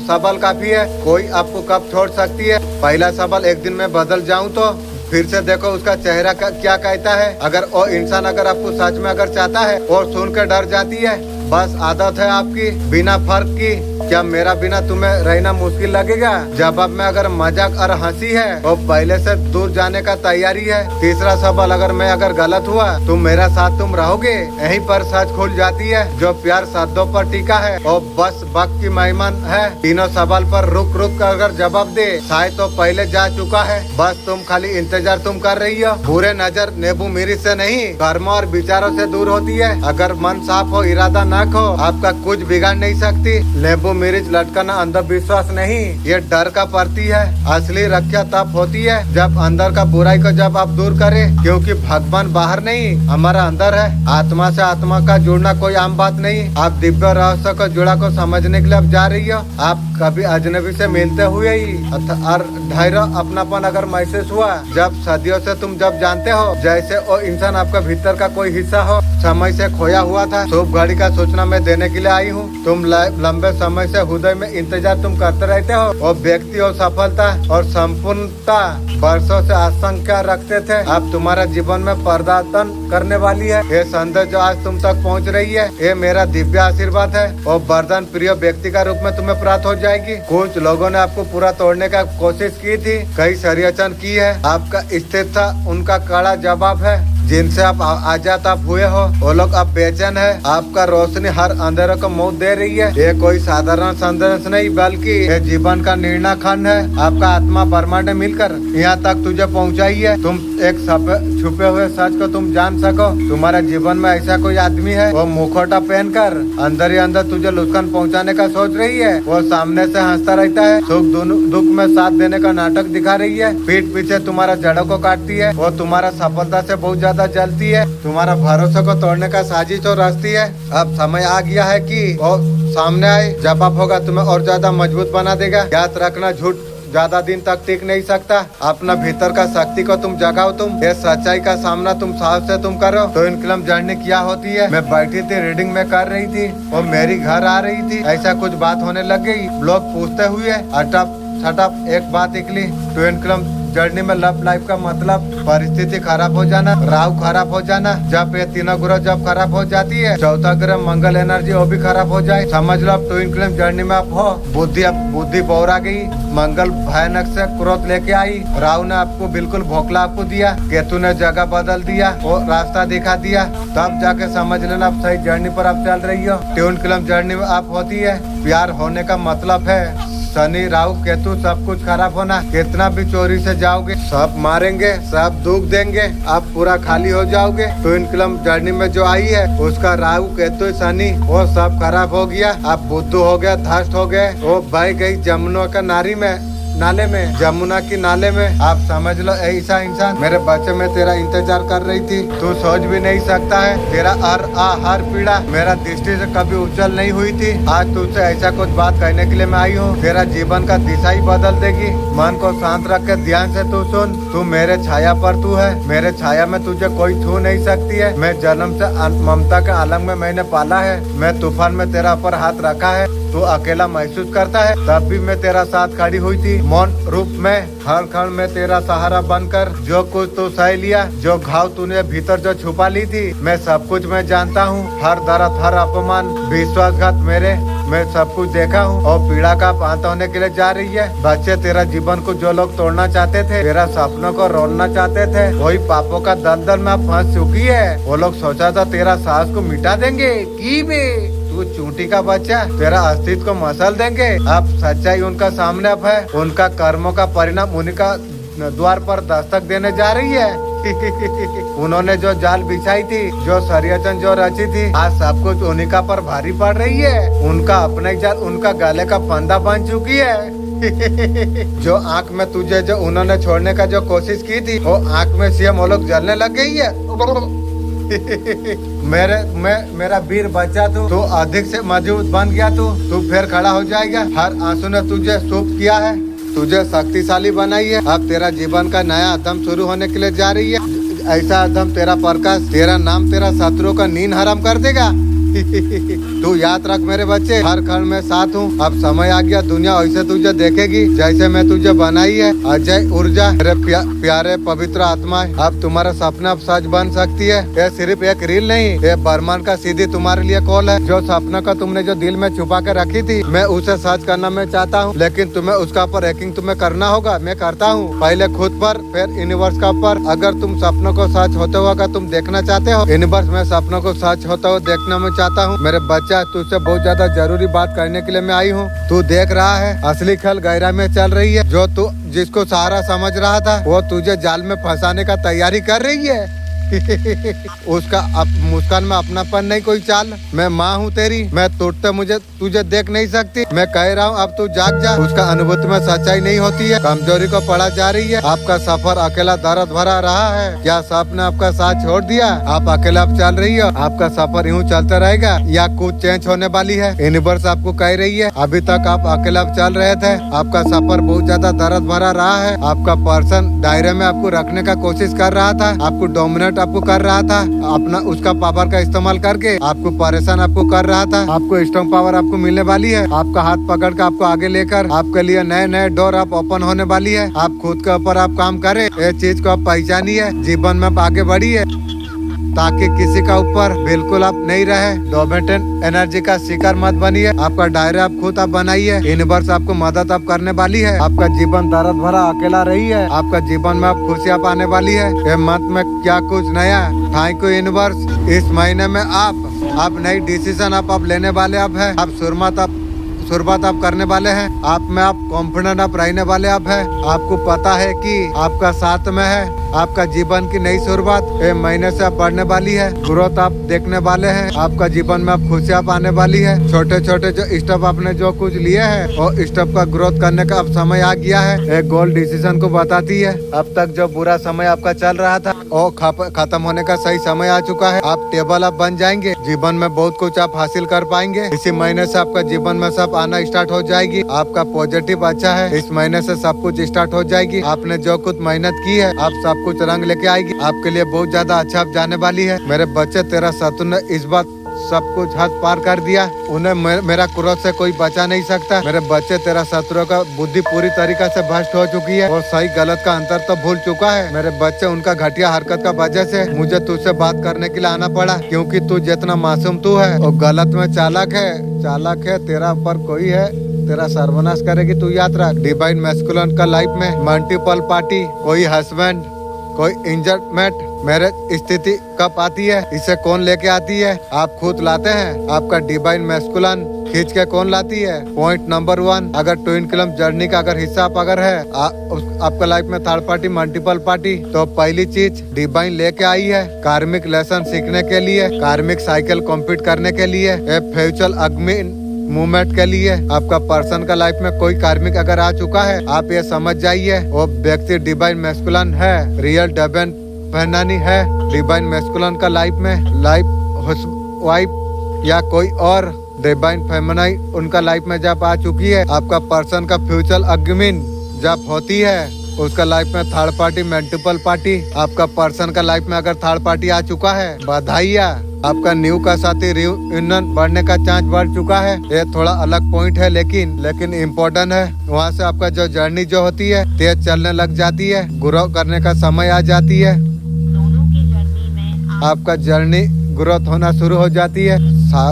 सवाल काफी है। कोई आपको कब छोड़ सकती है? पहला सवाल, एक दिन में बदल जाऊं तो? फिर से देखो उसका चेहरा क्या कहता है। अगर वो इंसान अगर आपको सच में अगर चाहता है और सुन कर डर जाती है, बस आदत है आपकी बिना फर्क की। क्या मेरा बिना तुम्हें रहना मुश्किल लगेगा? जवाब में अगर मजाक और हंसी है, वो पहले से दूर जाने का तैयारी है। तीसरा सवाल, अगर मैं अगर गलत हुआ तो मेरा साथ तुम रहोगे? यहीं पर सच खुल जाती है। जो प्यार शब्दों पर टिका है वो बस वक्त की मेहमान है। तीनों सवाल पर रुक कर अगर जवाब दे, शायद तो पहले जा चुका है। बस तुम खाली इंतजार तुम कर रही हो। बुरे नजर नींबू मिर्च से नहीं, कर्म और विचारों से दूर होती है। अगर मन साफ हो, इरादा न हो, आपका कुछ बिगाड़ नहीं सकती। नींबू मिर्च लटकाना अंधविश्वास नहीं, ये डर का प्रतीक है। असली रक्षा तब होती है जब अंदर का बुराई को जब आप दूर करें, क्योंकि भगवान बाहर नहीं हमारा अंदर है। आत्मा से आत्मा का जुड़ना कोई आम बात नहीं। आप दिव्य रहस्य को जुड़ा को समझने के लिए आप जा रही हो। आप कभी अजनबी से मिलते हुए ही और धैर्य अपनापन अगर महसूस हुआ, जब सदियों से तुम जब जानते हो जैसे वो इंसान आपका भीतर का कोई हिस्सा हो समय से खोया हुआ था। शुभ घड़ी का सूचना मैं देने के लिए आई हूँ। तुम लंबे समय से हृदय में इंतजार तुम करते रहते हो। वो व्यक्ति और सफलता और संपूर्णता वर्षों से आशंका रखते थे। अब तुम्हारा जीवन में पदार्पण करने वाली है। ये संदेश जो आज तुम तक पहुँच रही है, ये मेरा दिव्य आशीर्वाद है और वरदान प्रिय व्यक्ति का रूप में तुम्हें प्राप्त हो जाएगी। कुछ लोगों ने आपको पूरा तोड़ने का कोशिश की थी, कई षड्यंत्र की है। आपका स्थिरता उनका कड़ा जवाब है। जिनसे आप आजाद आप हुए हो वो लोग अब बेचैन है। आपका रोशनी हर अंधेरे को मौत दे रही है। ये कोई साधारण संदेश नहीं बल्कि ये जीवन का निर्णय खंड है। आपका आत्मा ब्रह्मांड ने मिलकर यहाँ तक तुझे पहुँचाई है। तुम एक छुपे हुए सच को तुम जान सको। तुम्हारा जीवन में ऐसा कोई आदमी है वो मुखौटा पहनकर अंदर ही अंदर तुझे नुकसान पहुँचाने का सोच रही है। वो सामने से हंसता रहता है, सुख दुख में साथ देने का नाटक दिखा रही है, पीठ पीछे तुम्हारा जड़ों को काटती है। वो तुम्हारा सफलता से बहुत ज्यादा जलती है, तुम्हारा भरोसा को तोड़ने का साजिश और रचती है। अब समय आ गया है कि वो सामने आए। जवाब होगा तुम्हें और ज्यादा मजबूत बना देगा। याद रखना, झूठ ज्यादा दिन तक टिक नहीं सकता। अपना भीतर का शक्ति को तुम जगाओ। तुम ये सच्चाई का सामना तुम साहस से तुम करो। तो इनकलम जर्नी क्या होती है? मैं बैठी थी, रीडिंग में कर रही थी, वो मेरी घर आ रही थी। ऐसा कुछ बात होने लग गई। लोग पूछते हुए अटप छटप एक बात निकली, तो इनकलम जर्नी में लव लाइफ का मतलब परिस्थिति खराब हो जाना, राहु खराब हो जाना। जब ये तीनों ग्रह जब खराब हो जाती है, चौथा ग्रह मंगल एनर्जी वो भी खराब हो जाए, समझ लो अब ट्विन फ्लेम जर्नी में आप हो। बुद्धि बौरा गई, मंगल भयानक से क्रोध लेके आई, राहु ने आपको बिल्कुल भोखला आपको दिया, केतु ने जगह बदल दिया, वो रास्ता दिखा दिया। तब जाके समझ लेना आप सही जर्नी पर आप चल रही हो। ट्विन फ्लेम जर्नी में आप होती है। प्यार होने का मतलब है शनि राहु केतु सब कुछ खराब होना। कितना भी चोरी से जाओगे सब मारेंगे, सब दुख देंगे, आप पूरा खाली हो जाओगे। तो इनकलम जर्नी में जो आई है उसका राहु केतु शनि वो सब खराब हो गया। आप बुद्धू हो गया, धस्त हो गए। वो बह गई जमुना का नाले में, जमुना की नाले में। आप समझ लो ऐसा इंसान मेरे बच्चे में तेरा इंतजार कर रही थी। तू सोच भी नहीं सकता है, तेरा हर पीड़ा मेरा दृष्टि से कभी उछल नहीं हुई थी। आज तुझसे ऐसा कुछ बात कहने के लिए मैं आई हूँ। तेरा जीवन का दिशा ही बदल देगी। मन को शांत रख के ध्यान से तू सुन। तू मेरे छाया पर तू है, मेरे छाया में तुझे कोई छू नहीं सकती है। मैं जन्म से ममता के आलम में मैंने पाला है। मैं तूफान में तेरा ऊपर हाथ रखा है। तू अकेला महसूस करता है तब भी मैं तेरा साथ खड़ी हुई थी। मौन रूप में हर क्षण में तेरा सहारा बनकर जो कुछ तू सह लिया, जो घाव तूने भीतर जो छुपा ली थी, मैं सब कुछ मैं जानता हूँ। हर दर्द, हर अपमान, विश्वासघात मैं सब कुछ देखा हूँ। और पीड़ा का अंत होने के लिए जा रही है। बच्चे तेरा जीवन को जो लोग तोड़ना चाहते थे, तेरा सपनों को रोलना चाहते थे, वही पापों का दलदल में फंस चुकी है। वो लोग सोचा था तेरा साहस को मिटा देंगे की बे तू चूंटी का बच्चा, तेरा अस्तित्व को मसल देंगे। अब सच्चाई उनका सामने अब है। उनका कर्मों का परिणाम उन्हीं का द्वार पर दस्तक देने जा रही है। उन्होंने जो जाल बिछाई थी, जो षड्यंत्र जो रची थी, आज सब कुछ उन्हीं का पर भारी पड़ रही है। उनका अपना ही जाल उनका गले का फंदा बन चुकी है। जो आँख में तुझे जो उन्होंने छोड़ने का जो कोशिश की थी, वो आँख में सीएम वो लोग जलने लग गई है। मेरा वीर बच्चा तू अधिक से मजबूत बन गया। तू फिर खड़ा हो जाएगा। हर आंसू ने तुझे शुभ किया है, तुझे शक्तिशाली बनाई है। अब तेरा जीवन का नया अध्ययन शुरू होने के लिए जा रही है। ऐसा अध्ययन तेरा प्रकाश, तेरा नाम, तेरा शत्रुओं का नींद हराम कर देगा। तू याद रख मेरे बच्चे, हर क्षण में साथ हूँ। अब समय आ गया, दुनिया ऐसे तुझे देखेगी जैसे मैं तुझे बनाई है। अजय ऊर्जा, मेरे प्यारे पवित्र आत्मा, अब तुम्हारा सपना अब सच बन सकती है। ये सिर्फ एक रील नहीं, ये ब्रह्मांड का सीधी तुम्हारे लिए कॉल है। जो सपना का तुमने जो दिल में छुपा के रखी थी, मैं उसे सच करना मैं चाहता हूँ, लेकिन तुम्हें उसका ऊपर हैकिंग तुम्हें करना होगा। मैं करता हूँ, पहले खुद पर, फिर यूनिवर्स का ऊपर। अगर तुम सपनों को सच होते हुए अगर तुम देखना चाहते हो, यूनिवर्स में सपनों को सच होते हुए देखना मैं चाहता हूँ। मेरे बच्चा, तुझसे बहुत ज्यादा जरूरी बात करने के लिए मैं आई हूँ। तू देख रहा है असली खेल गहरा में चल रही है। जो तू जिसको सहारा समझ रहा था, वो तुझे जाल में फंसाने का तैयारी कर रही है। उसका मुस्कान में अपनापन नहीं कोई चाल। मैं माँ हूँ तेरी, मैं टूटते मुझे तुझे देख नहीं सकती। मैं कह रहा हूँ अब तू जाग जा। उसका अनुभूति में सच्चाई नहीं होती है, कमजोरी को पढ़ा जा रही है। आपका सफर अकेला दर्द भरा रहा है, क्या सांप ने आपका साथ छोड़ दिया? आप अकेला अब चल रही हो, आपका सफर यूँ चलता रहेगा या कुछ चेंज होने वाली है? यूनिवर्स आपको कह रही है अभी तक आप अकेला चल रहे थे, आपका सफर बहुत ज्यादा दर्द भरा रहा है। आपका पर्सन दायरे में आपको रखने का कोशिश कर रहा था, आपको डोमिनेट आपको कर रहा था, अपना उसका पावर का इस्तेमाल करके आपको परेशान आपको कर रहा था। आपको स्ट्रॉन्ग पावर आपको मिलने वाली है, आपका हाथ पकड़ कर आपको आगे लेकर आपके लिए नए नए डोर आप ओपन होने वाली है। आप खुद के ऊपर आप काम करें, ये चीज को आप पहचानिए, जीवन में आप आगे बढ़िए ताकि किसी का ऊपर बिल्कुल आप नहीं रहे। डोमिनेटेड एनर्जी का शिकार मत बनिए, आपका दायरा आप खुद आप बनाइए। यूनिवर्स आपको मदद आप करने वाली है, आपका जीवन दर्द भरा अकेला रही है, आपका जीवन में आप खुशियाँ पाने वाली है। ये मत में क्या कुछ नया। Thank you universe. इस महीने में आप नई डिसीजन आप लेने वाले है, आप शुरुआत आप करने वाले हैं, आप में आप कॉन्फिडेंट आप रहने वाले आप है। आपको पता है कि आपका साथ में है, आपका जीवन की नई शुरुआत एक महीने से आप बढ़ने वाली है। ग्रोथ आप देखने वाले हैं, आपका जीवन में आप खुशियाँ पाने वाली है। छोटे छोटे जो स्टेप आपने जो कुछ लिए है वो स्टेप का ग्रोथ करने का अब समय आ गया है। एक गोल डिसीजन को बताती है, अब तक जो बुरा समय आपका चल रहा था वो खत्म होने का सही समय आ चुका है। आप टेबल आप बन जाएंगे, जीवन में बहुत कुछ आप हासिल कर पाएंगे। इसी महीने से आपका जीवन में सब आना स्टार्ट हो जाएगी। आपका पॉजिटिव अच्छा है, इस महीने से सब कुछ स्टार्ट हो जाएगी। आपने जो कुछ मेहनत की है आप सब कुछ रंग लेके आएगी, आपके लिए बहुत ज्यादा अच्छा आप जाने वाली है। मेरे बच्चे तेरा शत्रु ने इस बात सब कुछ हद पार कर दिया, उन्हें मेरा क्रोध से कोई बचा नहीं सकता। मेरे बच्चे तेरा शत्रु का बुद्धि पूरी तरीके से भ्रष्ट हो चुकी है और सही गलत का अंतर तो भूल चुका है। मेरे बच्चे उनका घटिया हरकत का वजह से मुझे तुझसे बात करने के लिए आना पड़ा, क्योंकि तू जितना मासूम तू है और गलत में चालाक है। तेरा ऊपर कोई है, तेरा सर्वनाश करेगी तू याद रख। डिवाइन मैस्कुलिन का लाइफ में मल्टीपल पार्टी, कोई हस्बैंड, कोई इंजर्ड मैरिज स्थिति कब आती है, इसे कौन लेके आती है? आप खुद लाते हैं। आपका डिवाइन मैस्कुलिन खींच के कौन लाती है? पॉइंट नंबर 1, अगर ट्विन क्लम जर्नी का अगर हिस्सा आप अगर है आपका लाइफ में थर्ड पार्टी मल्टीपल पार्टी, तो पहली चीज डिवाइन लेके आई है कार्मिक लेसन सीखने के लिए, कार्मिक साइकिल कंप्लीट करने के लिए, फ्यूचर अग्नि मूवमेंट के लिए। आपका पर्सन का लाइफ में कोई कार्मिक अगर आ चुका है, आप ये समझ जाइए वो व्यक्ति डिवाइन मैस्कुलिन है, रियल डिवाइन फेमिनिन है। डिवाइन मैस्कुलिन का लाइफ में वाइफ या कोई और डिवाइन फेमिनिन उनका लाइफ में जब आ चुकी है, आपका पर्सन का फ्यूचर अग्निमिन जब होती है, उसका लाइफ में थर्ड पार्टी मल्टीपल पार्टी। आपका पर्सन का लाइफ में अगर थर्ड पार्टी आ चुका है, बधाइयाँ, आपका न्यू का साथी रियूनियन बढ़ने का चांस बढ़ चुका है। ये थोड़ा अलग पॉइंट है लेकिन इम्पोर्टेंट है। वहाँ से आपका जो जर्नी जो होती है तेज चलने लग जाती है, ग्रो करने का समय आ जाती है, आपका जर्नी ग्रोथ होना शुरू हो जाती है।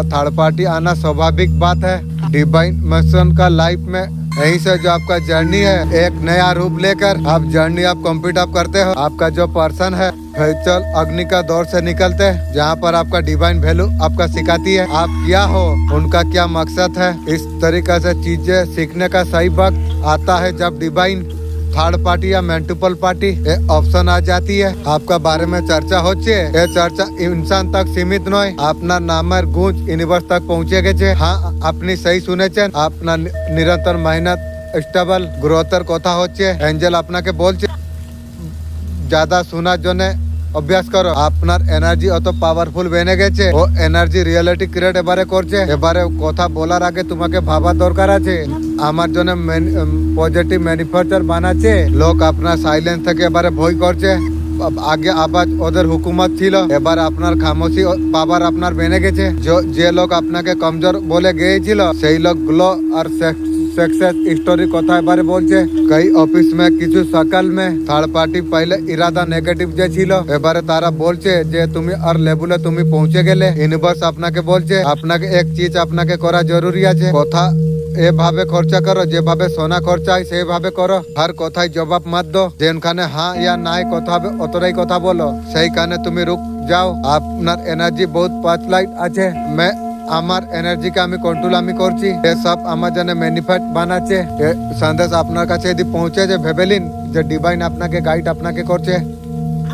थर्ड पार्टी आना स्वाभाविक बात है। डिवाइन मिशन का लाइफ में यहीं से जो आपका जर्नी है एक नया रूप लेकर आप जर्नी आप कंप्लीट आप करते हो। आपका जो पर्सन है फ्यूचर अग्नि का दौर से निकलते हैं, जहाँ पर आपका डिवाइन वैल्यू आपका सिखाती है आप क्या हो, उनका क्या मकसद है। इस तरीके से चीजें सीखने का सही वक्त आता है जब डिवाइन थर्ड पार्टी या मल्टीपल पार्टी ऑप्शन आ जाती है। आपका बारे में चर्चा होती है, ये चर्चा इंसान तक सीमित नहीं, अपना नामर गूंज यूनिवर्स तक पहुँचे गए। हाँ, अपनी सही सुने अपना निरंतर मेहनत स्टेबल ग्रोथर कथा होचे। एंजल अपना के बोल ज्यादा सुना जो ने अभ्यास करो, আপনার এনার্জি অত পাওয়ারফুল বেনে গেছে, ও এনার্জি রিয়েলিটি ক্রিয়েট এবারে করছে। এবারে কথা বলার আগে তোমাকে ভাবা দরকার আছে। আমার জন্য পজিটিভ ম্যানিফেস্টার বানাচ্ছে, লোক আপনার সাইলেন্স থেকে এবারে ভয় করছে। আগে আবাজ ওদের হুকুমত ছিল, এবার আপনার খামোশি পাওয়ার আপনার বেনে গেছে। যে লোক আপনাকে কমজোর বলে গিয়েছিল সেই লোকগুলো আর सक्सेस स्टोरी कथा एबारे बोलছে। कई ऑफिस में किछु सकाल में थर्ड पार्टी पहले इरादा नेगेटिव जे छिलो, एबारे तारा बोलছে যে তুমি আর লেভেলে তুমি পৌঁছে গেলে। ইউনিভার্স আপনাকে বলছে আপনাকে এক চিজ আপনাকে করা জরুরি আছে। কথা এভাবে খরচা করো যেভাবে সোনা খরচা হয় সেইভাবে করো। हर কথায় জবাব মত দো, যেখানে হ্যাঁ या নাই কথা হবে অতটাই কথা বলো, সেইখানে তুমি রুক যাও। আপনার এনার্জি বহুত পাতলাইট আছে। मैं আমার এনার্জিকে আমি কন্ট্রোল আমি করছি। এ সব আমার জন্য ম্যানিফেস্ট বানাচ্ছে। সন্দেশ আপনার কাছে যদি পৌঁছে যে ভেবেলিন যে ডিভাইন আপনাকে গাইড আপনাকে করছে,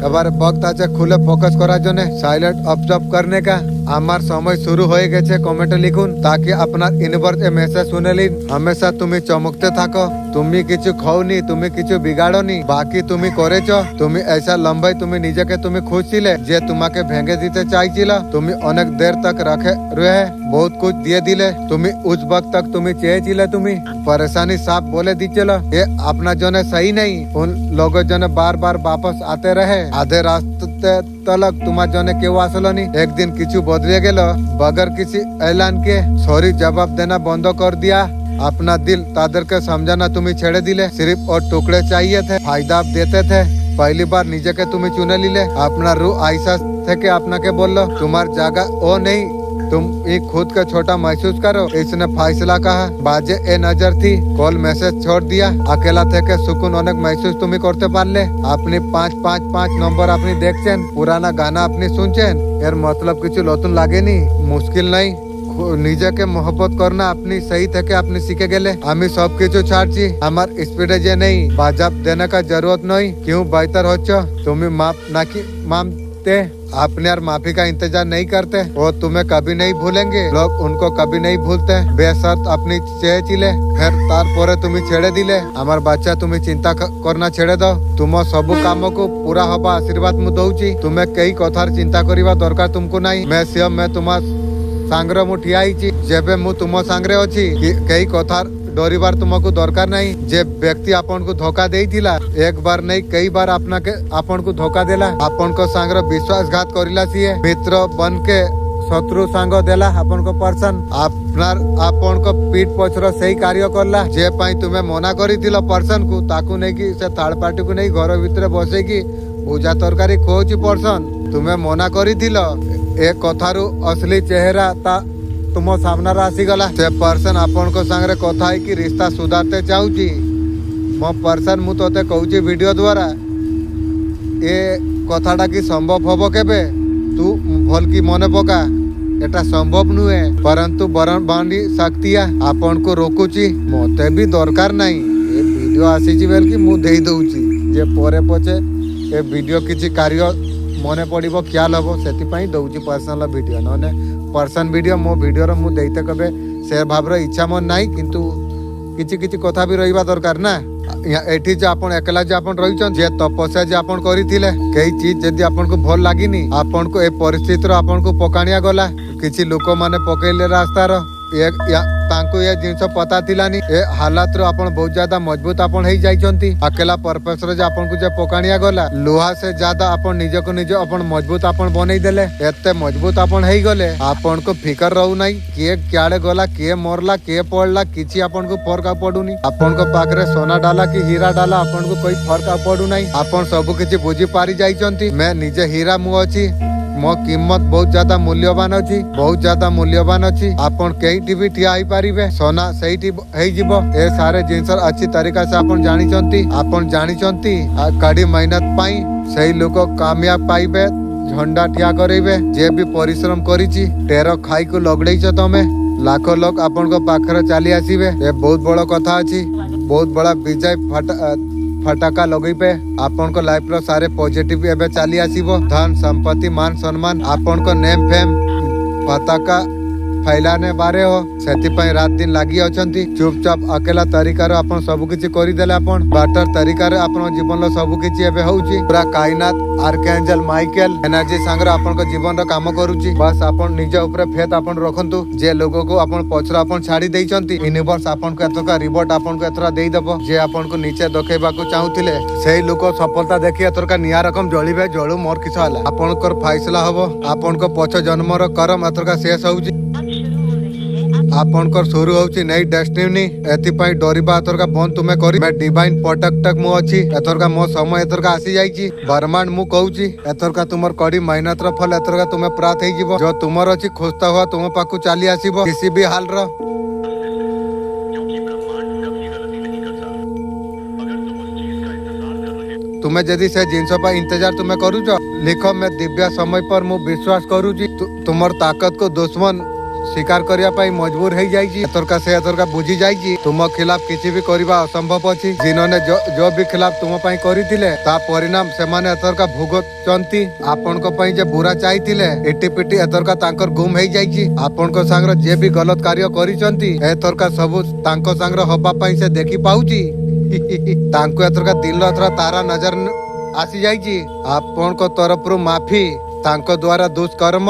এবার বক্ত আছে খুলে ফোকাস করার জন্য সাইলেন্ট অবজার্ভ करने का। আমার সময় শুরু হয়ে গেছে কমেন্টে লিখুন তাকি আপনার ইউনিভার্স এ মেসেজ শুনে নিন। হামেশা তুমি চমকতে থাকো, তুমি কিছু খাওনি, তুমি কিছু বিগাড়নি, বাকি তুমি করেছ। তুমি ऐसा লম্বাই তুমি নিজেকে তুমি খুশ ছিলে যে তোমাকে ভেঙে দিতে চাইছিল। তুমি অনেক দের तक रखे रहे, बहुत कुछ দিয়ে দিলে। তুমি उस वक्त तक তুমি চেয়েছিলে, তুমি परेशानी साफ बोले दीजिए ये अपना जने सही नहीं। उन लोगों जने बार बार वापस आते रहे, आधे रास्ते तलक तुम्हार जने क्यों আসলো নি। एक दिन কিছু बदले गेल बगैर किसी ऐलान के सॉरी जवाब देना बंद कर दिया। अपना दिल तादर के समझाना तुम्हें छेड़े दिले। सिर्फ और टुकड़े चाहिए थे, फायदा आप देते थे। पहली बार निजे के तुम्हें चुने लिले। अपना रूह आयसा थे के अपना के बोल लो तुम्हार जगह वो नहीं, तुम ये खुद का छोटा महसूस करो। इसने फैसला कहा, बाजे ए नजर थी, कॉल मैसेज छोड़ दिया। अकेला थे के सुकून अनेक महसूस तुम्हें करते पारले। अपनी 555 नंबर अपनी देखছেন, पुराना गाना अपनी सुनছেন। এর मतलब কিছু নতুন লাগেনি, মুশকিল নাই। নিজেকে মহব্বত করনা আপনি সহি থেকে আপনি শিখে গেলে। আমি সবকিছু ছাড়ছি, আমার স্পিডে যে নেই, বাজাব देने का जरूरत नहीं। क्यों बेहतर হচ্ছ তুমি माफ नाकि मानते, अपने और माफी का इंतजार नहीं करते। वो तुम्हें कभी नहीं भूलेंगे, लोग उनको कभी नहीं भूलते। बेशर्त अपनी চেয়েছিলে, फिर তারপরে তুমি ছেড়ে দিলে। আমার বাচ্চা তুমি চিন্তা করনা ছেড়ে দাও, তুম ସବୁ কামକୁ पूरा হবা आशीर्वाद मु दउची। तुमे कई कथार चिंता करिवा दरकार तुमको नहीं। मैं सिर्फ मैं तुम सांग्रे मु ठिया आईची, जेबे मु तुम सांग्रे अछि। कई कथार डरिबार तुमको दरकार नहीं। जे व्यक्ति आपन को धोखा देइथिला, एक बार नहीं कई बार अपना के आपन को धोखा देला। आपन को सांग्रे विश्वासघात करिला सिए, मित्र बन के शत्रु सांग देला। आपन को पर्सन आपनार आपन को पीठ पछर सही कार्य करला। जे पाई तुमे मना करिथिला पर्सन को, ताकू नहीं कि से थर्ड पार्टी को नहीं घर भीतर बसे की पूजा तरकारी खोची पर्सन तुमे मना करिथिला। ए कथारु असली चेहरा ता तुम सामना आसीगला। से पर्सन आपन को सांगरे कथा है कि रिश्ता सुधारते चाहूची। मो पर्सन मु तोते कहूची वीडियो द्वारा, ए कथाटा कि संभव हबो केबे तू भल की मने पका। एटा संभव नुहे, परंतु बरण बांडी शक्तिया आपन को रोकुची। मते भी दरकार नहीं, ए वीडियो आसीची बेल कि मु देई दउची। जे परे पछे ए वीडियो किछि कार्य मने पड़िबो ख्याल हबो सेति पई दउची पर्सनल वीडियो। नने पर्सन वीडियो मो वीडियो रो मु देइते कबे से भाबर इच्छा मन नाही, किंतु किछि किछि कथा भी रहिबा दरकार ना। एठी जे आपन एकला जे आपन रहिछन, जे तपस्या जे आपन करिथिले, कई चीज जदी आपन को भल लागिनी, आपन को ए परिस्थिति रो आपन को पकाणिया गला। किछि लोक माने पकेले रास्ता रो तांको ये जिनस पता थिलानी। ए हालात रो आपन बहुत ज्यादा मजबूत आपन हेई जाइछंती। अकेला परफेक्टर जे आपन को जे पकाणिया गला, लोहा से ज्यादा आपन निज को निज आपन मजबूत आपन बनै देले। एते मजबूत आपन हेई गले, आपन को फिकर रहू नाही के क्याडे गला, के मरला, के पड़ला, किछि आपन को फरक पडुनी। आपन को पाखरे सोना डाला कि हीरा डाला, आपन को कोई फरक पडु नाही। आपन सब किछि बुझी पारी जाइछंती। मैं निजे हीरा मु अछि, मो कीमत बहुत ज्यादा मूल्यवान अछि, बहुत ज्यादा मूल्यवान अछि। आपन कईटी भी ठिया ही पारिबे, सोना सहीटी हेई जिवो। ए सारे जिंस अच्छी तरीका से आपन जानिचंती। आपन जानिचंती कड़ी मेहनत पाई सही लोक कामयाब पाइबे, झंडा ठिया करेबे। जे भी परिश्रम करिछि टेरो खाई को लगड़ैछ तमे, लाखों लोग आपन को पाखरे चली आसीबे। ए बहुत बड़ कथा अछि, बहुत बड़ा विजय फटाका लगेबे। आपन को लाइफ रो सारे पॉजिटिव एबे चली आसीबो। धन संपत्ति मान सम्मान आपन को नेम फेम पताका फैलाने बारे हो, सेति पई रात दिन लागी अछंती। चुपचाप अकेला तरीका रो आपन सब किछि करि देले। आपन बाटर तरीका रे आपन जीवन रो सब किछि एबे होउची। पूरा कायनात आर्कएंजल माइकल एनर्जी संग आपन को जीवन रो काम करूची। बस आपन निज ऊपर फेथ आपन रखंतु। जे लोगो को आपन पछरा आपन छाड़ी देइचंती, यूनिवर्स आपन को एतका रिवॉर्ड आपन को एतरा देई दबो। जे आपन को नीचे दखेबा को चाहुतिले, सेही लोक सफलता देखि एतरका निया रकम जळिबे। जळू मोर किछ हला, आपन को फैसला हबो। आपन को पछ जन्म रो कर्म एतरका शेष होउची। आपन को शुरू होउची नई डेस्टिनी। एति पई डरिबा एतरका बंद तुमे करी। मैं डिवाइन प्रोटेक्टर मु अछि। एतरका मो समय एतरका आसी जाईची। ब्रह्मांड मु कहूची एतरका तुमर कड़ी मेहनत रो फल एतरका तुमे प्राप्त हेई जिवो। जो तुमर अछि खोजता हुआ तुम पाकू चली आसीबो किसी भी हाल रो। तुम्हें जदि से जिनस पर इंतजार तुम्हें करूच, लिखो मैं दिव्य समय पर मु विश्वास करूची। तुमर ताकत को दुश्मन स्वीकार करिया पाई मजबूर हो जाइए। एथरका से एथरका बुझी जाइए तुम खिलाफ किसी भी करवा असंभव अछि। जिन्होंने जो भी खिलाफ तुम पाई करिथिले ता परिणाम से माने एथरका भुगतचंती। आपन को पाई जे बुरा चाहिथिले एटी पिटी एथरका तांकर गुम हो जाइए। आपन को सांग्र जे भी गलत कार्य करिसंती एथरका सब तांको सांग्र हबा पाई से देखि पाउची। तांको एथरका दिल एथरा तारा नजर आसी जाइए। आपन को तरफ रु माफी तांको द्वारा दुष्कर्म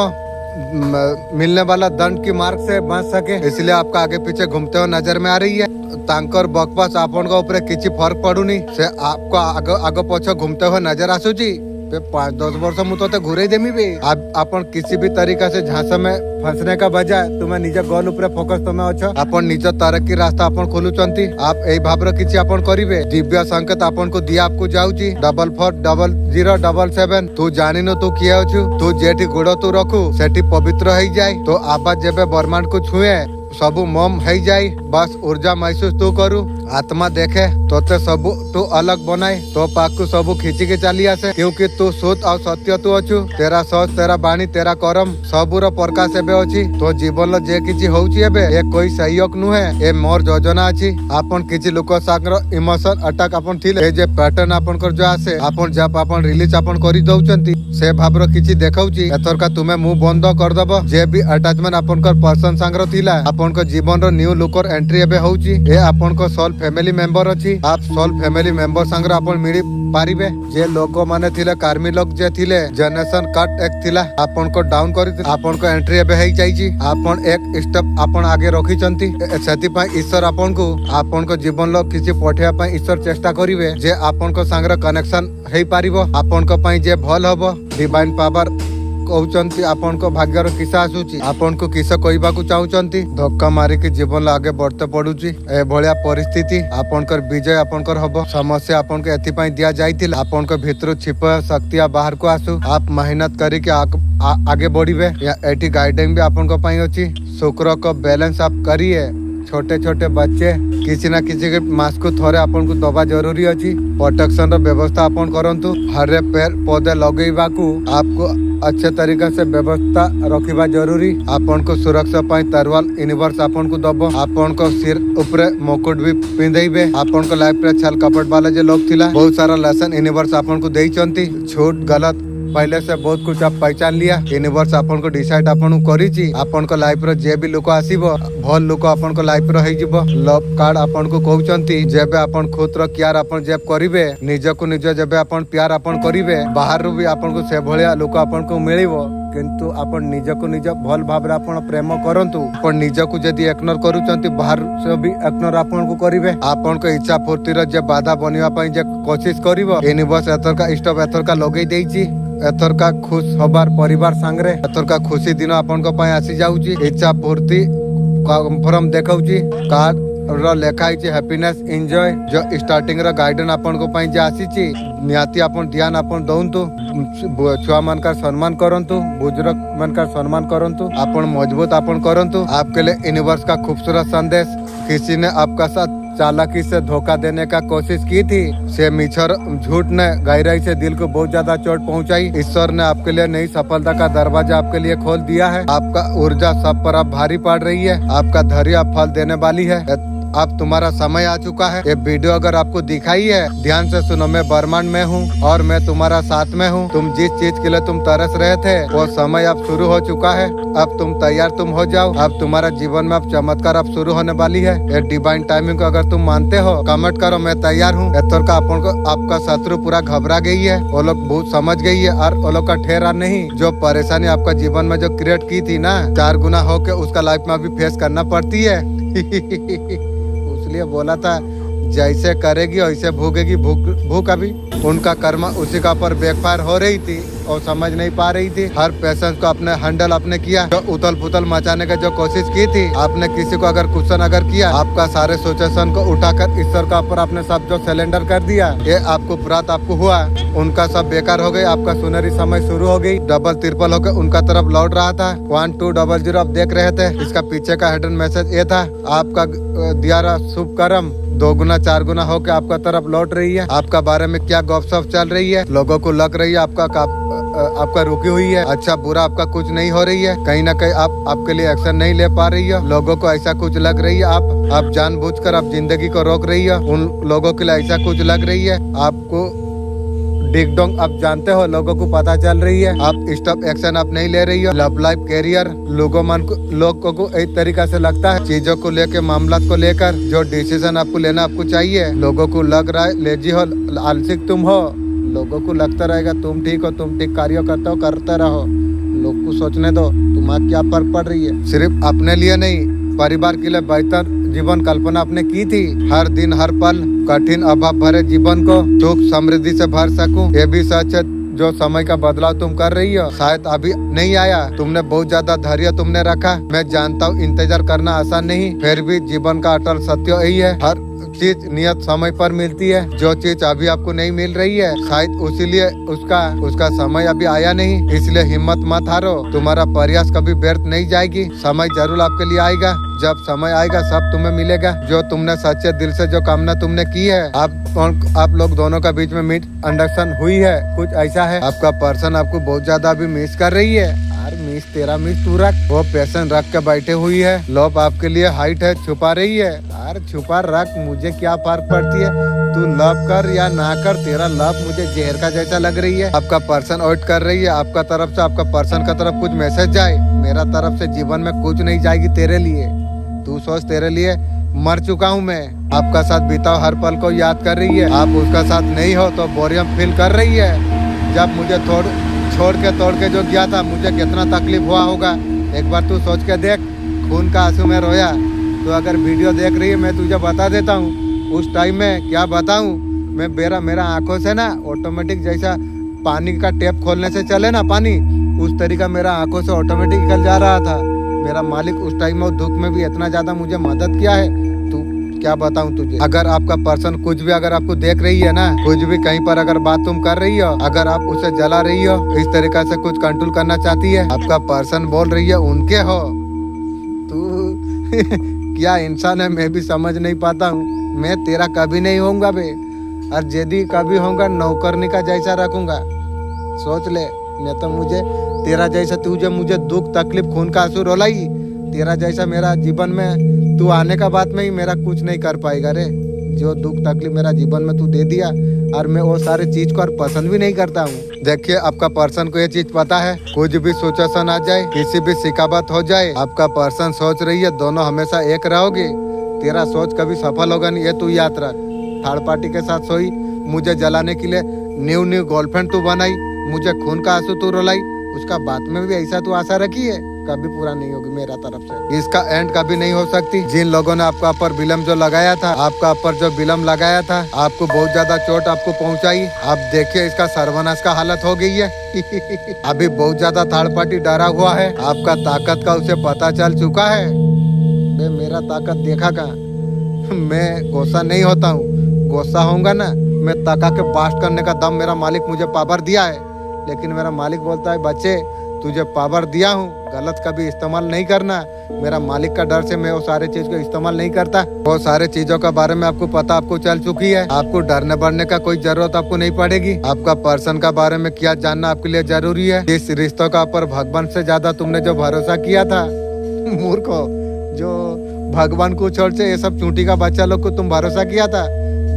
मिलने वाला दंड की मार्ग से बच सके, इसलिए आपका आगे पीछे घूमते हुए नजर में आ रही है। तांकर बकवास आपन को ऊपर किसी फर्क पड़ुनी से आपको आगे पछ घूमते हुए नजर आसुची। 5-10 वर्ष मुझे घुरे देमी भी अपन किसी भी तरीका से झांसा में फंसने का बजाय तुम्हें निज गोल ऊपर फोकस तुम्हें अच्छो। अपन निज तरक्की रास्ता अपन खोलुचंती। आप एई भाबर किछि अपन करिवे। दिव्य संकेत अपन को दिया आपको जाउची 440007। तू जानिनो तू किए अछु। तू जेठी गुड़ तू रखू सेठी पवित्र हो जाए। तो आवाज जेबे ब्रह्मांड को छुए सबु मम हो जाए। बस ऊर्जा महसूस तू करू आत्मा देखे तोते सबु तू अलग बनाए तो पाकू सबु खिंची के चली आसे। क्योंकि तू शुद्ध और सत्य तू अछु। तेरा सोच तेरा बाणी तेरा करम सबुर प्रकाश एबे अछि। तो जीवन जे किछि होउची एबे ए कोई सहयोग नुहे ए मोर योजना अछि। आपन किछि लोक सागर इमोशन अटैक आपन थिले ए जे पैटर्न आपन कर जो आसे आपन जब आपन रिलीज आपन करि दउचंती से भाबर किछि देखाउची। एथरका तुमे मुंह बंद कर दबो। जे भी अटैचमेंट आपन कर पर्सन सागर थिला आपन को जीवन रो न्यू लुकर एंट्री एबे होउची। ए आपन को सोल फैमिली मेंबर अछि। आप सोल फैमिली मेंबर संग आपन मिली पारिबे। जे लोक माने थिले कार्मी लोक जे थिले जनरेशन कट एक थिला आपन को डाउन करि आपन को एंट्री एबे हेई जाईची। आपन एक स्टेप आपन आगे रखिचंती। सेति पय ईश्वर आपन को जीवन लो किछि पठेया पय ईश्वर चेष्टा करिवे जे आपन को संग कनेक्शन हेई पारिबो। आपन को पय जे भल हबो डिवाइन पावर कहउचंती। आपन को भाग्यर किसा आसुची आपन को किसा कहबा को चाहउचंती। धक्का मारी के जीवन आगे बढ़ते पड़ुची। ए भलिया परिस्थिति आपन कर विजय आपन कर हबो। समस्या आपन को एथि पय दिया जाइतिल आपन को भीतर छिपा शक्तिया बाहर को आसु। आप मेहनत करी के आगे बढ़िबे। या एटी गाइडिंग भी आपन को पय अछि। शुक्र को बैलेंस आप करिए। छोटे छोटे बच्चे किसी ना किसी के मास्क को थोड़े आपन को दबा जरूरी अछि। प्रोटेक्शन रो व्यवस्था आपन करंतु। हरे पेड़ पौधे लगेबा को आपको अच्छे तरीके से व्यवस्था रखिबा जरूरी। आपन को सुरक्षा पाई तरवाल यूनिवर्स आपन को दबो। आपन को सिर ऊपर मुकुट भी पिंधेबे। आपन को लाइफ रे छल कपट वाला जे लोग थिला बहुत सारा लेसन यूनिवर्स आपन को देइचंती। झूठ गलत पहले से बहुत कुछ आप पहचान लिया। यूनिवर्स आपन को डिसाइड आपन को करिची। आपन को लाइफ रे जे भी लोक आसीबो भल लोक आपन को लाइफ रे हेई जिवो। लव कार्ड आपन को कहउचंती जेबे आपन खुद रो केयर आपन जेब करिवे निज को निज जेबे आपन प्यार आपन करिवे बाहर रो भी आपन को से भलिया लोक आपन को मिलिवो। किंतु आपन निज को निज भल भाव रे आपन प्रेम करंतु। आपन निज को जदी इग्नोर करूचंती बाहर से भी इग्नोर आपन को करिवे। आपन को इच्छा पूर्ति रो जे बाधा बनिवा पई जे कोशिश करिवो यूनिवर्स एथरका स्टॉप एथरका लगेई देइची। एथरका खुश हबार परिवार सांगरे एथरका खुशी दिन आपन को पय आसी जाउची। इच्छा पूर्ति कन्फर्म देखाउची। कार्ड रो लेखा है हैप्पीनेस एंजॉय जो स्टार्टिंग रो गाइडेंस आपन को पय जे आसीची। नियाती आपन ध्यान आपन दउंतु। छुआ मन का सम्मान करंतु। बुजुर्ग मन का सम्मान करंतु। आपन मजबूत आपन करंतु। आपके लिए यूनिवर्स का खूबसूरत संदेश। किसी ने आपका साथ चालाकी से धोखा देने का कोशिश की थी से मिछर झूठ ने गहराई से दिल को बहुत ज्यादा चोट पहुंचाई। ईश्वर ने आपके लिए नई सफलता का दरवाजा आपके लिए खोल दिया है। आपका ऊर्जा सब पर अब भारी पड़ रही है। आपका धैर्य अब फल देने वाली है। अब तुम्हारा समय आ चुका है। ये वीडियो अगर आपको दिखाई है ध्यान से सुनो। मैं ब्रह्मांड में हूँ और मैं तुम्हारा साथ में हूँ। तुम जिस चीज के लिए तुम तरस रहे थे वो समय अब शुरू हो चुका है। अब तुम तैयार तुम हो जाओ। अब तुम्हारा जीवन में अब चमत्कार अब शुरू होने वाली है। ये डिवाइन टाइमिंग को अगर तुम मानते हो कमेंट करो मैं तैयार हूँ। एथर का अपन को आपका शत्रु पूरा घबरा गई है। वो लोग बहुत समझ गई है और वो लोग का ठहरा नहीं। जो परेशानी आपका जीवन में जो क्रिएट की थी ना 4 गुना होके उसका लाइफ में अभी फेस करना पड़ती है। इसलिए बोला था जैसे करेगी वैसे भोगेगी। भूख अभी उनका कर्म उसी का पर बैकफायर हो रही थी और समझ नहीं पा रही थी। हर पेशेंट को अपने हैंडल आपने किया। जो उथल पुथल मचाने की जो कोशिश की थी आपने किसी को अगर क्वेश्चन अगर किया आपका सारे सिचुएशन को उठाकर ईश्वर का ऊपर आपने सब जो सिलेंडर कर दिया ये आपको प्राप्त आपको हुआ। उनका सब बेकार हो गई। आपका सुनहरी समय शुरू हो गई। डबल ट्रिपल होकर उनका तरफ लौट रहा था। 1200 आप देख रहे थे। इसका पीछे का हिडन मैसेज ये था आपका दिया शुभ कर्म 2 गुना 4 गुना होकर आपका तरफ लौट रही है। आपका बारे में क्या गपशप चल रही है। लोगों को लग रही है आपका आपका रुकी हुई है, अच्छा बुरा आपका कुछ नहीं हो रही है, कहीं ना कहीं आप आपके लिए एक्शन नहीं ले पा रही है, लोगों को ऐसा कुछ लग रही है, आप जानबूझकर आप जिंदगी को रोक रही है, उन लोगों के लिए ऐसा कुछ लग रही है, आपको डिग डोंग आप जानते हो, लोगों को पता चल रही है, आप स्टॉप एक्शन आप नहीं ले रही हो, लव लाइफ कैरियर लोगों को एक तरीका से लगता है चीजों को लेकर, मामला को लेकर जो डिसीजन आपको लेना आपको चाहिए, लोगों को लग रहा है लेजी हो, आलसी तुम हो, लोगों को लगता रहेगा तुम ठीक हो, तुम ठीक कार्य करते हो, करते रहो, लोग को सोचने दो तुम्हारा क्या फर्क पड़ रही है। सिर्फ अपने लिए नहीं, परिवार के लिए बेहतर जीवन कल्पना आपने की थी, हर दिन हर पल कठिन अभाव भरे जीवन को सुख समृद्धि से भर सकूं, ये भी सच है। जो समय का बदलाव तुम कर रही हो शायद अभी नहीं आया, तुमने बहुत ज्यादा धैर्य तुमने रखा, मैं जानता हूँ इंतजार करना आसान नहीं, फिर भी जीवन का अटल सत्य यही है, हर चीज नियत समय पर मिलती है, जो चीज अभी आपको नहीं मिल रही है शायद उसीलिए उसका समय अभी आया नहीं, इसलिए हिम्मत मत हारो, तुम्हारा प्रयास कभी व्यर्थ नहीं जाएगी, समय जरूर आपके लिए आएगा, जब समय आएगा सब तुम्हें मिलेगा, जो तुमने सच्चे दिल से जो कामना तुमने की है, आप लोग दोनों का बीच में मिस अंडरस्टैंड हुई है, कुछ ऐसा है, आपका पर्सन आपको बहुत ज्यादा अभी मिस कर रही है, तेरा मिस तू रख, वो पैशन रख के बैठे हुई है, लव आपके लिए हाइट है छुपा रही है, यार छुपा रख, मुझे क्या फर्क पड़ती है, तू लव कर या ना कर, तेरा लव मुझे जहर का जैसा लग रही है, आपका पर्सन वेट कर रही है, आपका तरफ से आपका पर्सन का तरफ कुछ मैसेज जाए, मेरा तरफ से जीवन में कुछ नहीं जाएगी तेरे लिए, तू सोच तेरे लिए मर चुका हूँ मैं, आपका साथ बीता हर पल को याद कर रही है, आप उसका साथ नहीं हो तो बोरियम फील कर रही है, जब मुझे तोड़ के जो गया था मुझे कितना तकलीफ हुआ होगा, एक बार तू सोच के देख, खून का आंसू में रोया, तो अगर वीडियो देख रही है मैं तुझे बता देता हूँ उस टाइम में क्या बताऊँ, मैं मेरा आंखों से ना ऑटोमेटिक जैसा पानी का टैप खोलने से चले ना पानी, उस तरीका मेरा आंखों से ऑटोमेटिक निकल जा रहा था, मेरा मालिक उस टाइम में दुख में भी इतना ज्यादा मुझे मदद किया है, तू क्या बताऊं तुझे। अगर आपका पर्सन कुछ भी अगर आपको देख रही है ना, कुछ भी कहीं पर अगर बात तुम कर रही हो, अगर आप उसे जला रही हो, इस तरीका से कुछ कंट्रोल करना चाहती है, आपका पर्सन बोल रही है उनके हो, तू क्या इंसान है मैं भी समझ नहीं पाता हूँ, मैं तेरा कभी नहीं होऊंगा बे, और यदि कभी होऊंगा नौकरनी का जैसा रखूंगा, सोच ले, नहीं तो मुझे तेरा जैसा तुझे मुझे दुख तकलीफ खून का आंसू रोलाई, तेरा जैसा मेरा जीवन में तू आने का बाद में ही मेरा कुछ नहीं कर पाएगा रे, जो दुख तकलीफ मेरा जीवन में तू दे दिया, और मैं वो सारे चीज को और पसंद भी नहीं करता हूँ। देखिए आपका पर्सन को ये चीज पता है, कुछ भी सिचुएशन आ जाए, किसी भी शिकायत हो जाए, आपका पर्सन सोच रही है दोनों हमेशा एक रहोगे, तेरा सोच कभी सफल होगा नहीं, ये तू याद रख, थर्ड पार्टी के साथ सोई, मुझे जलाने के लिए न्यू गर्लफ्रेंड तू बनाई, मुझे खून का आंसू तू रोलाई, उसका बात में भी ऐसा तू आशा रखी है, कभी पूरा नहीं होगी मेरा तरफ से, इसका एंड कभी नहीं हो सकती। जिन लोगों ने आपका ऊपर विलम जो लगाया था, आपका ऊपर जो विलम लगाया था, आपको बहुत ज्यादा चोट आपको पहुंचाई, आप देखिए इसका सर्वनाश का हालत हो गई है अभी बहुत ज्यादा थर्ड पार्टी डरा हुआ है, आपका ताकत का उसे पता चल चुका है, मेरा ताकत देखा का मैं गुस्सा नहीं होता हूँ, गुस्सा होऊंगा ना मैं ताका के बास्ट करने का दम मेरा मालिक मुझे पावर दिया है, लेकिन मेरा मालिक बोलता है बच्चे तुझे पावर दिया हूँ, गलत कभी इस्तेमाल नहीं करना, मेरा मालिक का डर से मैं वो सारे चीज को इस्तेमाल नहीं करता, वो सारे चीजों के बारे में आपको पता आपको चल चुकी है, आपको डरने बढ़ने का कोई जरूरत आपको नहीं पड़ेगी, आपका पर्सन का बारे में क्या जानना आपके लिए जरूरी है, इस रिश्तों का ऊपर भगवान से ज्यादा तुमने जो भरोसा किया था मूर्खो, जो भगवान को छोड़ से ये सब चूंटी का बच्चा लोग को तुम भरोसा किया था,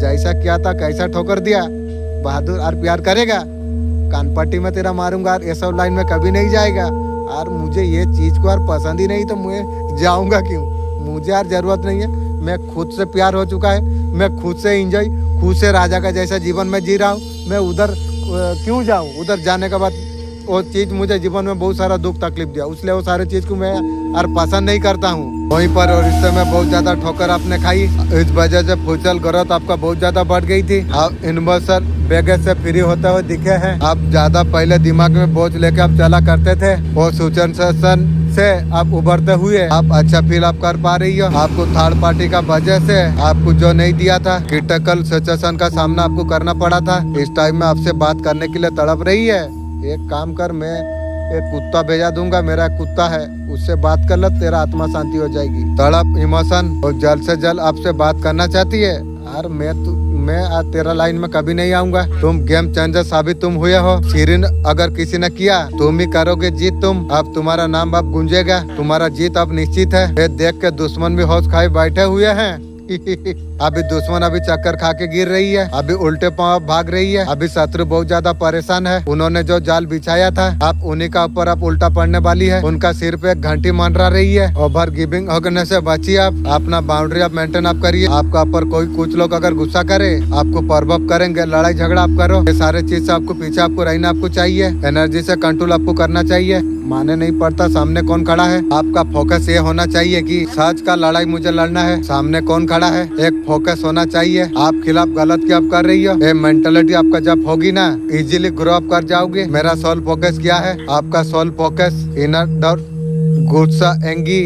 जैसा किया था कैसा ठोकर दिया, बहादुर और प्यार करेगा, कानपट्टी में तेरा मारूंगा और ये सब लाइन में कभी नहीं जाएगा, और मुझे ये चीज को यार पसंद ही नहीं तो मैं जाऊंगा क्यों, मुझे यार जरूरत नहीं है, मैं खुद से प्यार हो चुका है, मैं खुद से एंजॉय, खुद से राजा का जैसा जीवन में जी रहा हूँ, मैं उधर क्यों जाऊँ, उधर जाने के बाद वो चीज मुझे जीवन में बहुत सारा दुख तकलीफ दिया, इसलिए वो सारे चीज को मैं और पसंद नहीं करता हूँ, वहीं पर और इससे में बहुत ज्यादा ठोकर आपने खाई, इस वजह से फ्यूचर ग्रोथ आपका बहुत ज्यादा बढ़ गई थी, आप इन्वर्सन बैगेज से फ्री होते हुए दिखे हैं, आप ज्यादा पहले दिमाग में बोझ लेके आप चला करते थे, वो सिचुएशन से आप उभरते हुए आप अच्छा फील आप कर पा रही हो, आपको थर्ड पार्टी का वजह से आपको जो नहीं दिया था, क्रिटिकल सिचुएशन का सामना आपको करना पड़ा था, इस टाइम में आपसे बात करने के लिए तड़प रही है, एक काम कर, मैं एक कुत्ता भेजा दूंगा, मेरा एक कुत्ता है, उससे बात कर ले, तेरा आत्मा शांति हो जाएगी, तड़प इमोशन और जल्द से जल्द आपसे बात करना चाहती है, यार मैं आज तेरा लाइन में कभी नहीं आऊंगा। तुम गेम चेंजर साबित तुम हुए हो। शीरीन अगर किसी ने किया तुम ही करोगे जीत। तुम अब तुम्हारा नाम अब गूंजेगा, तुम्हारा जीत अब निश्चित है। ये देख के दुश्मन भी होश खाए बैठे हुए हैं। अभी दुश्मन अभी चक्कर खा के गिर रही है, अभी उल्टे पांव भाग रही है। अभी शत्रु बहुत ज्यादा परेशान है। उन्होंने जो जाल बिछाया था अब उन्हीं का ऊपर अब उल्टा पड़ने वाली है। उनका सिर पे एक घंटी मंडरा रही है। ओवर गिविंग होने से बचिए। आप अपना बाउंड्री आप मेंटेन आप करिए। आपका ऊपर कोई कुछ लोग अगर गुस्सा करे, आपको प्रभाव करेंगे, लड़ाई झगड़ा आप करो, ये सारे चीज से आपको पीछे आपको रहना आपको चाहिए। एनर्जी से कंट्रोल आपको करना चाहिए। माने नहीं पड़ता सामने कौन खड़ा है। आपका फोकस ये होना चाहिए कि सच का लड़ाई मुझे लड़ना है। सामने कौन खड़ा है एक फोकस होना चाहिए। आप खिलाफ गलत क्या आप कर रही हो, ये मेंटेलिटी आपका जब होगी ना इजीली ग्रो अप कर जाओगे। मेरा सोल फोकस क्या है, आपका सोल फोकस इनर डाउट, गुस्सा, एंगी,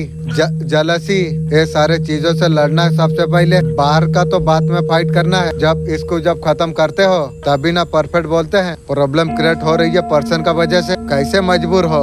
जलसी, ये सारे चीजों से लड़ना है। सबसे पहले बाहर का तो बात में फाइट करना है। जब इसको जब खत्म करते हो तभी ना परफेक्ट बोलते हैं। प्रॉब्लम क्रिएट हो रही है पर्सन का वजह से। कैसे मजबूर हो,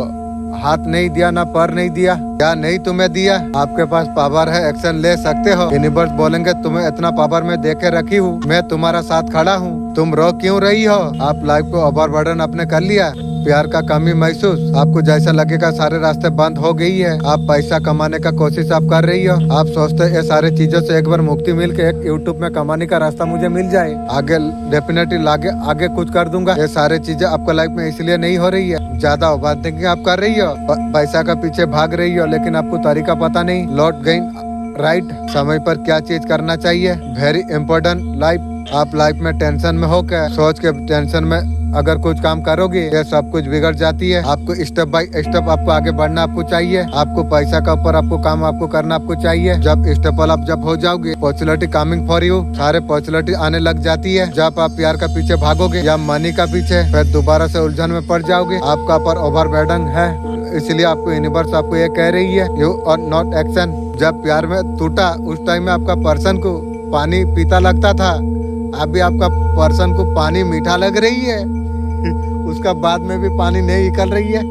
हाथ नहीं दिया ना पैर नहीं दिया, क्या नहीं तुम्हें दिया। आपके पास पावर है, एक्शन ले सकते हो। यूनिवर्स बोलेंगे तुम्हें इतना पावर मैं दे के रखी हूँ, मैं तुम्हारा साथ खड़ा हूँ, तुम रो क्यों रही हो। आप लाइफ को ओवर बर्डन आपने कर लिया, प्यार का कमी महसूस, आपको जैसा लगेगा सारे रास्ते बंद हो गई है। आप पैसा कमाने का कोशिश आप कर रही हो। आप सोचते ये सारे चीजों से एक बार मुक्ति मिल के एक यूट्यूब में कमाने का रास्ता मुझे मिल जाए, आगे डेफिनेटली आगे कुछ कर दूंगा। ये सारे चीजें आपको लाइफ में इसलिए नहीं हो रही है, ज्यादा ओवर थिंकिंग आप कर रही हो, पैसा का पीछे भाग रही हो, लेकिन आपको तरीका पता नहीं। लॉट गेन राइट, समय पर क्या चीज करना चाहिए, वेरी इम्पोर्टेंट। आप लाइफ में टेंशन में हो के सोच के टेंशन में अगर कुछ काम करोगे ये सब कुछ बिगड़ जाती है। आपको स्टेप बाय स्टेप आपको आगे बढ़ना आपको चाहिए। आपको पैसा का ऊपर आपको काम आपको करना आपको चाहिए। जब स्टेबल आप जब हो जाओगे, अपॉर्चुनिटी कमिंग फॉर यू, सारे अपॉर्चुनिटी आने लग जाती है। जब आप प्यार का पीछे भागोगे या मनी का पीछे, फिर दोबारा से उलझन में पड़ जाओगे। आपका ऊपर ओवर बर्डन है, इसलिए आपको यूनिवर्स आपको ये कह रही है यू आर नॉट एक्शन। जब प्यार में टूटा उस टाइम में आपका पर्सन को पानी पीता लगता था, अभी आपका पर्सन को पानी मीठा लग रही है। उसका बाद में भी पानी नहीं निकल रही है।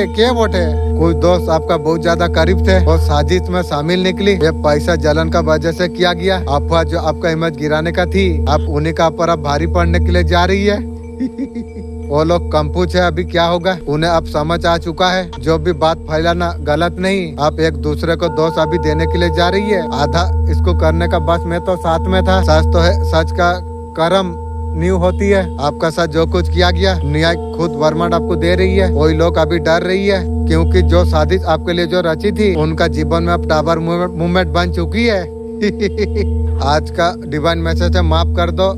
के बोटे कुछ दोस्त आपका बहुत ज्यादा करीब थे और साजिश में शामिल निकली। ये पैसा जलन का वजह से किया गया। अफवाह जो आपका हिम्मत गिराने का थी, आप उन्हीं का ऊपर अब भारी पड़ने के लिए जा रही है। वो लोग कंपूच है, अभी क्या होगा उन्हें अब समझ आ चुका है। जो भी बात फैलाना गलत नहीं, आप एक दूसरे को दोष अभी देने के लिए जा रही है। आधा इसको करने का बस मैं तो साथ में था। सच तो है, सच का कर्म न्यू होती है। आपका साथ जो कुछ किया गया न्याय खुद वर्मट आपको दे रही है। वही लोग अभी डर रही है क्योंकि जो साजिश आपके लिए जो रची थी उनका जीवन में अब टावर मूवमेंट बन चुकी है। आज का डिवाइन मैसेज है, माफ कर दो,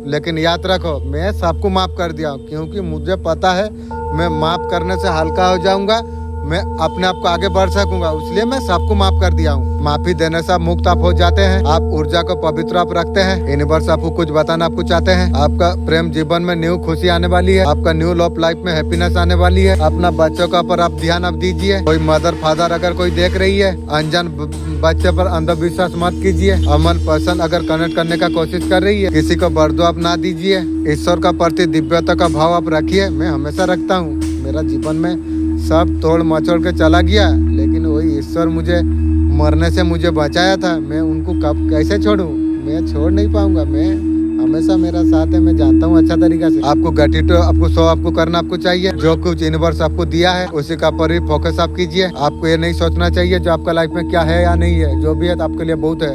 लेकिन याद रखो मैं सबको माफ कर दिया हूँ क्योंकि मुझे पता है मैं माफ करने से हल्का हो जाऊंगा, मैं अपने आप को आगे बढ़ सकूंगा, इसलिए मैं सबको माफ कर दिया हूँ। माफी देने से आप मुक्त आप हो जाते हैं। आप ऊर्जा को पवित्र आप रखते हैं। यूनिवर्स आपको कुछ बताना आपको चाहते हैं। आपका प्रेम जीवन में न्यू खुशी आने वाली है। आपका न्यू लव लाइफ में हैप्पीनेस आने वाली है। अपना बच्चों का पर आप ध्यान आप दीजिए। कोई मदर फादर अगर कोई देख रही है, अनजान बच्चे पर अंधविश्वास मत कीजिए। अमन पर्सन अगर कनेक्ट करने का कोशिश कर रही है, किसी को बर्दो आप ना दीजिए। ईश्वर का प्रति दिव्यता का भाव आप रखिए। मैं हमेशा रखता हूँ। मेरा जीवन में सब तोड़ मचोड़ के चला गया, लेकिन वही ईश्वर मुझे मरने से मुझे बचाया था। मैं उनको कब कैसे छोड़ूं, मैं छोड़ नहीं पाऊंगा। मैं हमेशा मेरा साथ है, मैं जानता हूँ अच्छा तरीका से। आपको ग्रैटिट्यूड आपको शो आपको करना आपको चाहिए। जो कुछ यूनिवर्स आपको दिया है उसी का पर ही फोकस आप कीजिए। आपको ये नहीं सोचना चाहिए जो आपका लाइफ में क्या है या नहीं है। जो भी है आपके लिए बहुत है।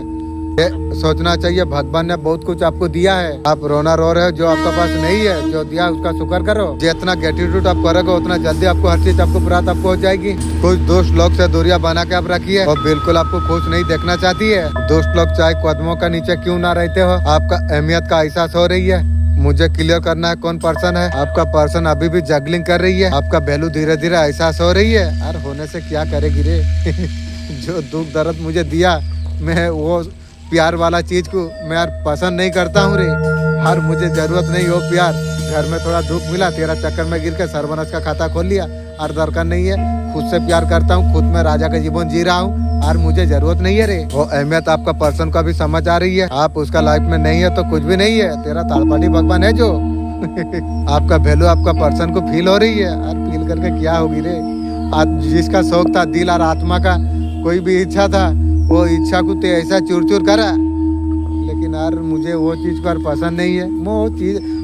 ये सोचना चाहिए भगवान ने बहुत कुछ आपको दिया है। आप रोना रो रहे हो जो आपके पास नहीं है, जो दिया उसका शुक्र करो। जितना ग्रेटिट्यूड आप करोगे उतना जल्दी आपको हर चीज आपको प्राप्त आपको हो जाएगी। कुछ दोस्त लोग से दूरियां बना के आप रखिए और बिल्कुल आपको खुश नहीं देखना चाहती है। दोस्त लोग चाहे कदमों का नीचे क्यों ना रहते हो, आपका अहमियत का एहसास हो रही है। मुझे क्लियर करना है कौन पर्सन है। आपका पर्सन अभी भी जगलिंग कर रही है। आपका वैल्यू धीरे धीरे एहसास हो रही है। यार होने से क्या करेगी रे। जो दुख दर्द मुझे दिया, मैं वो प्यार वाला चीज को मैं यार पसंद नहीं करता हूँ रे। हर मुझे जरूरत नहीं हो प्यार। घर में थोड़ा दुख मिला, तेरा चक्कर में गिर के सर्वनाश का खाता खोल लिया। और दरकार नहीं है। खुद से प्यार करता हूँ, खुद में राजा का जीवन जी रहा हूँ और मुझे जरूरत नहीं है रे। वो अहमियत आपका पर्सन को भी समझ आ रही है। आप उसका लाइफ में नहीं है तो कुछ भी नहीं है। तेरा ताड़पाटी भगवान है जो आपका वैल्यू आपका पर्सन को फील हो रही है। और फील करके क्या होगी रे। आज जिसका शौक था दिल और आत्मा का, कोई भी इच्छा था, वो इच्छा को तो ऐसा चूर चूर करा, लेकिन लेकिन यार मुझे वो चीज पर पसंद नहीं है।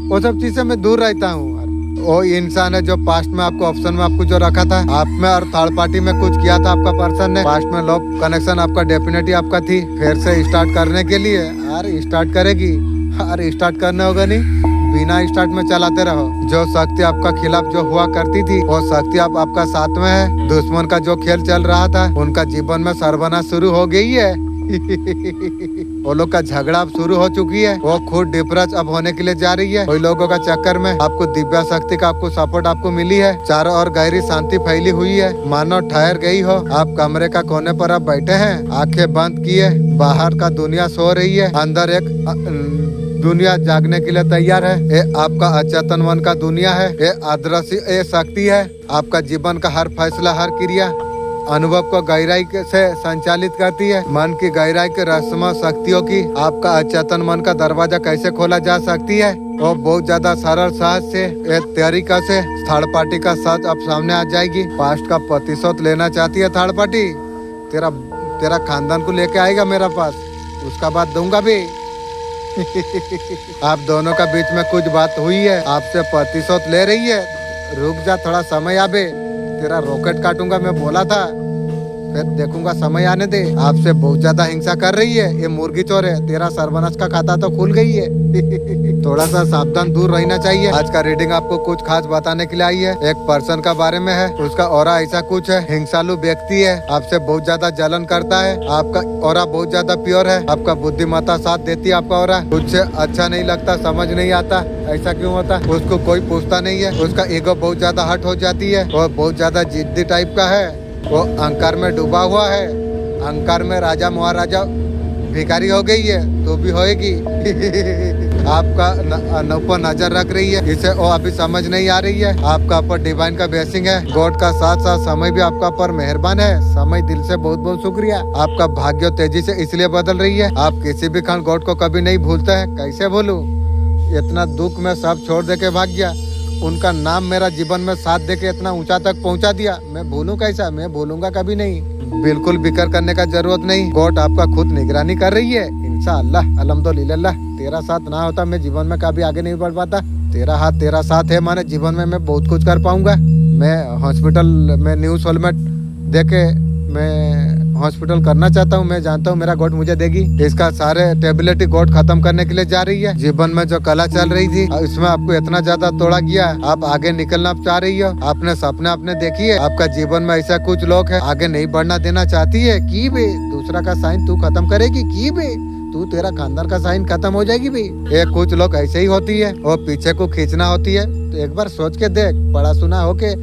वो सब चीज से मैं दूर रहता हूँ। वो इंसान है जो पास्ट में आपको ऑप्शन में आपको जो रखा था, आप में और थर्ड पार्टी में कुछ किया था आपका पर्सन ने। पास्ट में लव कनेक्शन आपका डेफिनेटली आपका थी। फिर से स्टार्ट करने के लिए यार स्टार्ट करेगी, अरे स्टार्ट करने होगा नहीं, बिना स्टार्ट में चलाते रहो। जो शक्ति आपका खिलाफ जो हुआ करती थी वो शक्ति अब आपका साथ में है। दुश्मन का जो खेल चल रहा था उनका जीवन में सर्वनाश शुरू हो गई है। वो लोग का झगड़ा अब शुरू हो चुकी है। वो खुद डिप्रेस अब होने के लिए जा रही है। वही लोगों का चक्कर में आपको दिव्या शक्ति का आपको सपोर्ट आपको मिली है। चारों ओर गहरी शांति फैली हुई है, मानो ठहर गई हो। आप कमरे का कोने पर अब बैठे हैं, आंखें बंद किए। बाहर का दुनिया सो रही है, अंदर एक दुनिया जागने के लिए तैयार है। ये आपका अचेतन मन का दुनिया है। ये अदृश्य ये शक्ति है। आपका जीवन का हर फैसला, हर क्रिया अनुभव को गहराई से संचालित करती है। मन की गहराई के रहस्यमय शक्तियों की आपका अचेतन मन का दरवाजा कैसे खोला जा सकती है, वो बहुत ज्यादा सरल सहज से एक तरीका से थर्ड पार्टी का सच अब सामने आ जाएगी। पास्ट का प्रतिशोध लेना चाहती है थर्ड पार्टी। तेरा खानदान को लेके आएगा मेरा पास, उसका बात दूंगा भी। आप दोनों का बीच में कुछ बात हुई है, आपसे प्रतिशोध ले रही है। रुक जा, थोड़ा समय आबे, तेरा रॉकेट काटूंगा मैं बोला था, फिर देखूंगा, समय आने दे। आपसे बहुत ज्यादा हिंसा कर रही है ये मुर्गी चोर है। तेरा सर्वनाश का खाता तो खुल गई है। थोड़ा सा सावधान दूर रहना चाहिए। आज का रीडिंग आपको कुछ खास बताने के लिए आई है। एक पर्सन का बारे में है, उसका ऑरा ऐसा कुछ है, हिंसालु व्यक्ति है, आपसे बहुत ज्यादा जलन करता है। आपका ऑरा बहुत ज्यादा प्योर है, आपका बुद्धिमत्ता साथ देती है। आपका ऑरा कुछ से अच्छा नहीं लगता, समझ नहीं आता ऐसा क्यों होता, उसको कोई पूछता नहीं है। उसका ईगो बहुत ज्यादा हट हो जाती है, वो बहुत ज्यादा जिद्दी टाइप का है। वो अहंकार में डूबा हुआ है, अहंकार में राजा महाराजा भिखारी हो गई है, तो भी होएगी। आपका ऊपर नजर रख रही है, इसे वो अभी समझ नहीं आ रही है। आपका ऊपर डिवाइन का ब्लेसिंग है, गॉड का साथ साथ समय भी आपका ऊपर मेहरबान है। समय दिल से बहुत बहुत शुक्रिया। आपका भाग्य तेजी से इसलिए बदल रही है, आप किसी भी क्षण गॉड को कभी नहीं भूलते हैं। कैसे भूलूं, इतना दुख में सब छोड़ दे के भाग गया। उनका नाम मेरा जीवन में साथ देके इतना ऊंचा तक पहुंचा दिया, मैं भूलूं कैसा, मैं भूलूंगा कभी नहीं। बिल्कुल फिक्र करने का जरूरत नहीं, गॉड आपका खुद निगरानी कर रही है। इंशाअल्लाह अल्हम्दुलिल्लाह, तेरा साथ ना होता मैं जीवन में कभी आगे नहीं बढ़ पाता। तेरा हाथ तेरा साथ है, माने जीवन में मैं बहुत कुछ कर पाऊंगा। मैं हॉस्पिटल में न्यू सोलमेट देके मैं हॉस्पिटल करना चाहता हूँ। मैं जानता हूँ मेरा गॉड मुझे देगी। इसका सारे टेबिलिटी गॉड खत्म करने के लिए जा रही है। जीवन में जो कला चल रही थी इसमें आपको इतना ज्यादा तोड़ा गया, आप आगे निकलना चाह रही हो। आपने सपने अपने देखी है, आपका जीवन में ऐसा कुछ लोग है आगे नहीं बढ़ना देना चाहती है कि भी दूसरा का साइन तू खत्म करेगी, की भी तू तेरा खानदान का साइन खत्म हो जाएगी भी। एक कुछ लोग ऐसे ही होती है, वो पीछे को खींचना होती है। तो एक बार सोच के देख, पढ़ा सुना होके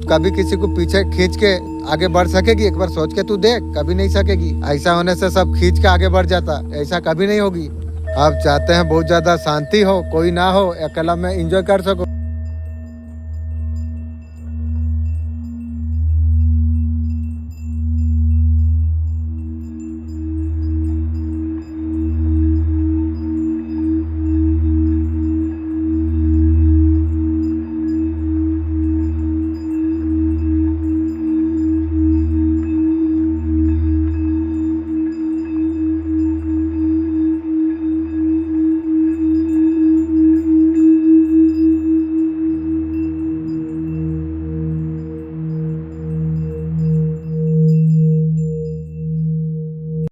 कभी किसी को पीछे खींच के आगे बढ़ सकेगी? एक बार सोच के तू देख, कभी नहीं सकेगी। ऐसा होने से सब खींच के आगे बढ़ जाता, ऐसा कभी नहीं होगी। आप चाहते हैं बहुत ज्यादा शांति हो, कोई ना हो, अकेला में एंजॉय कर सको।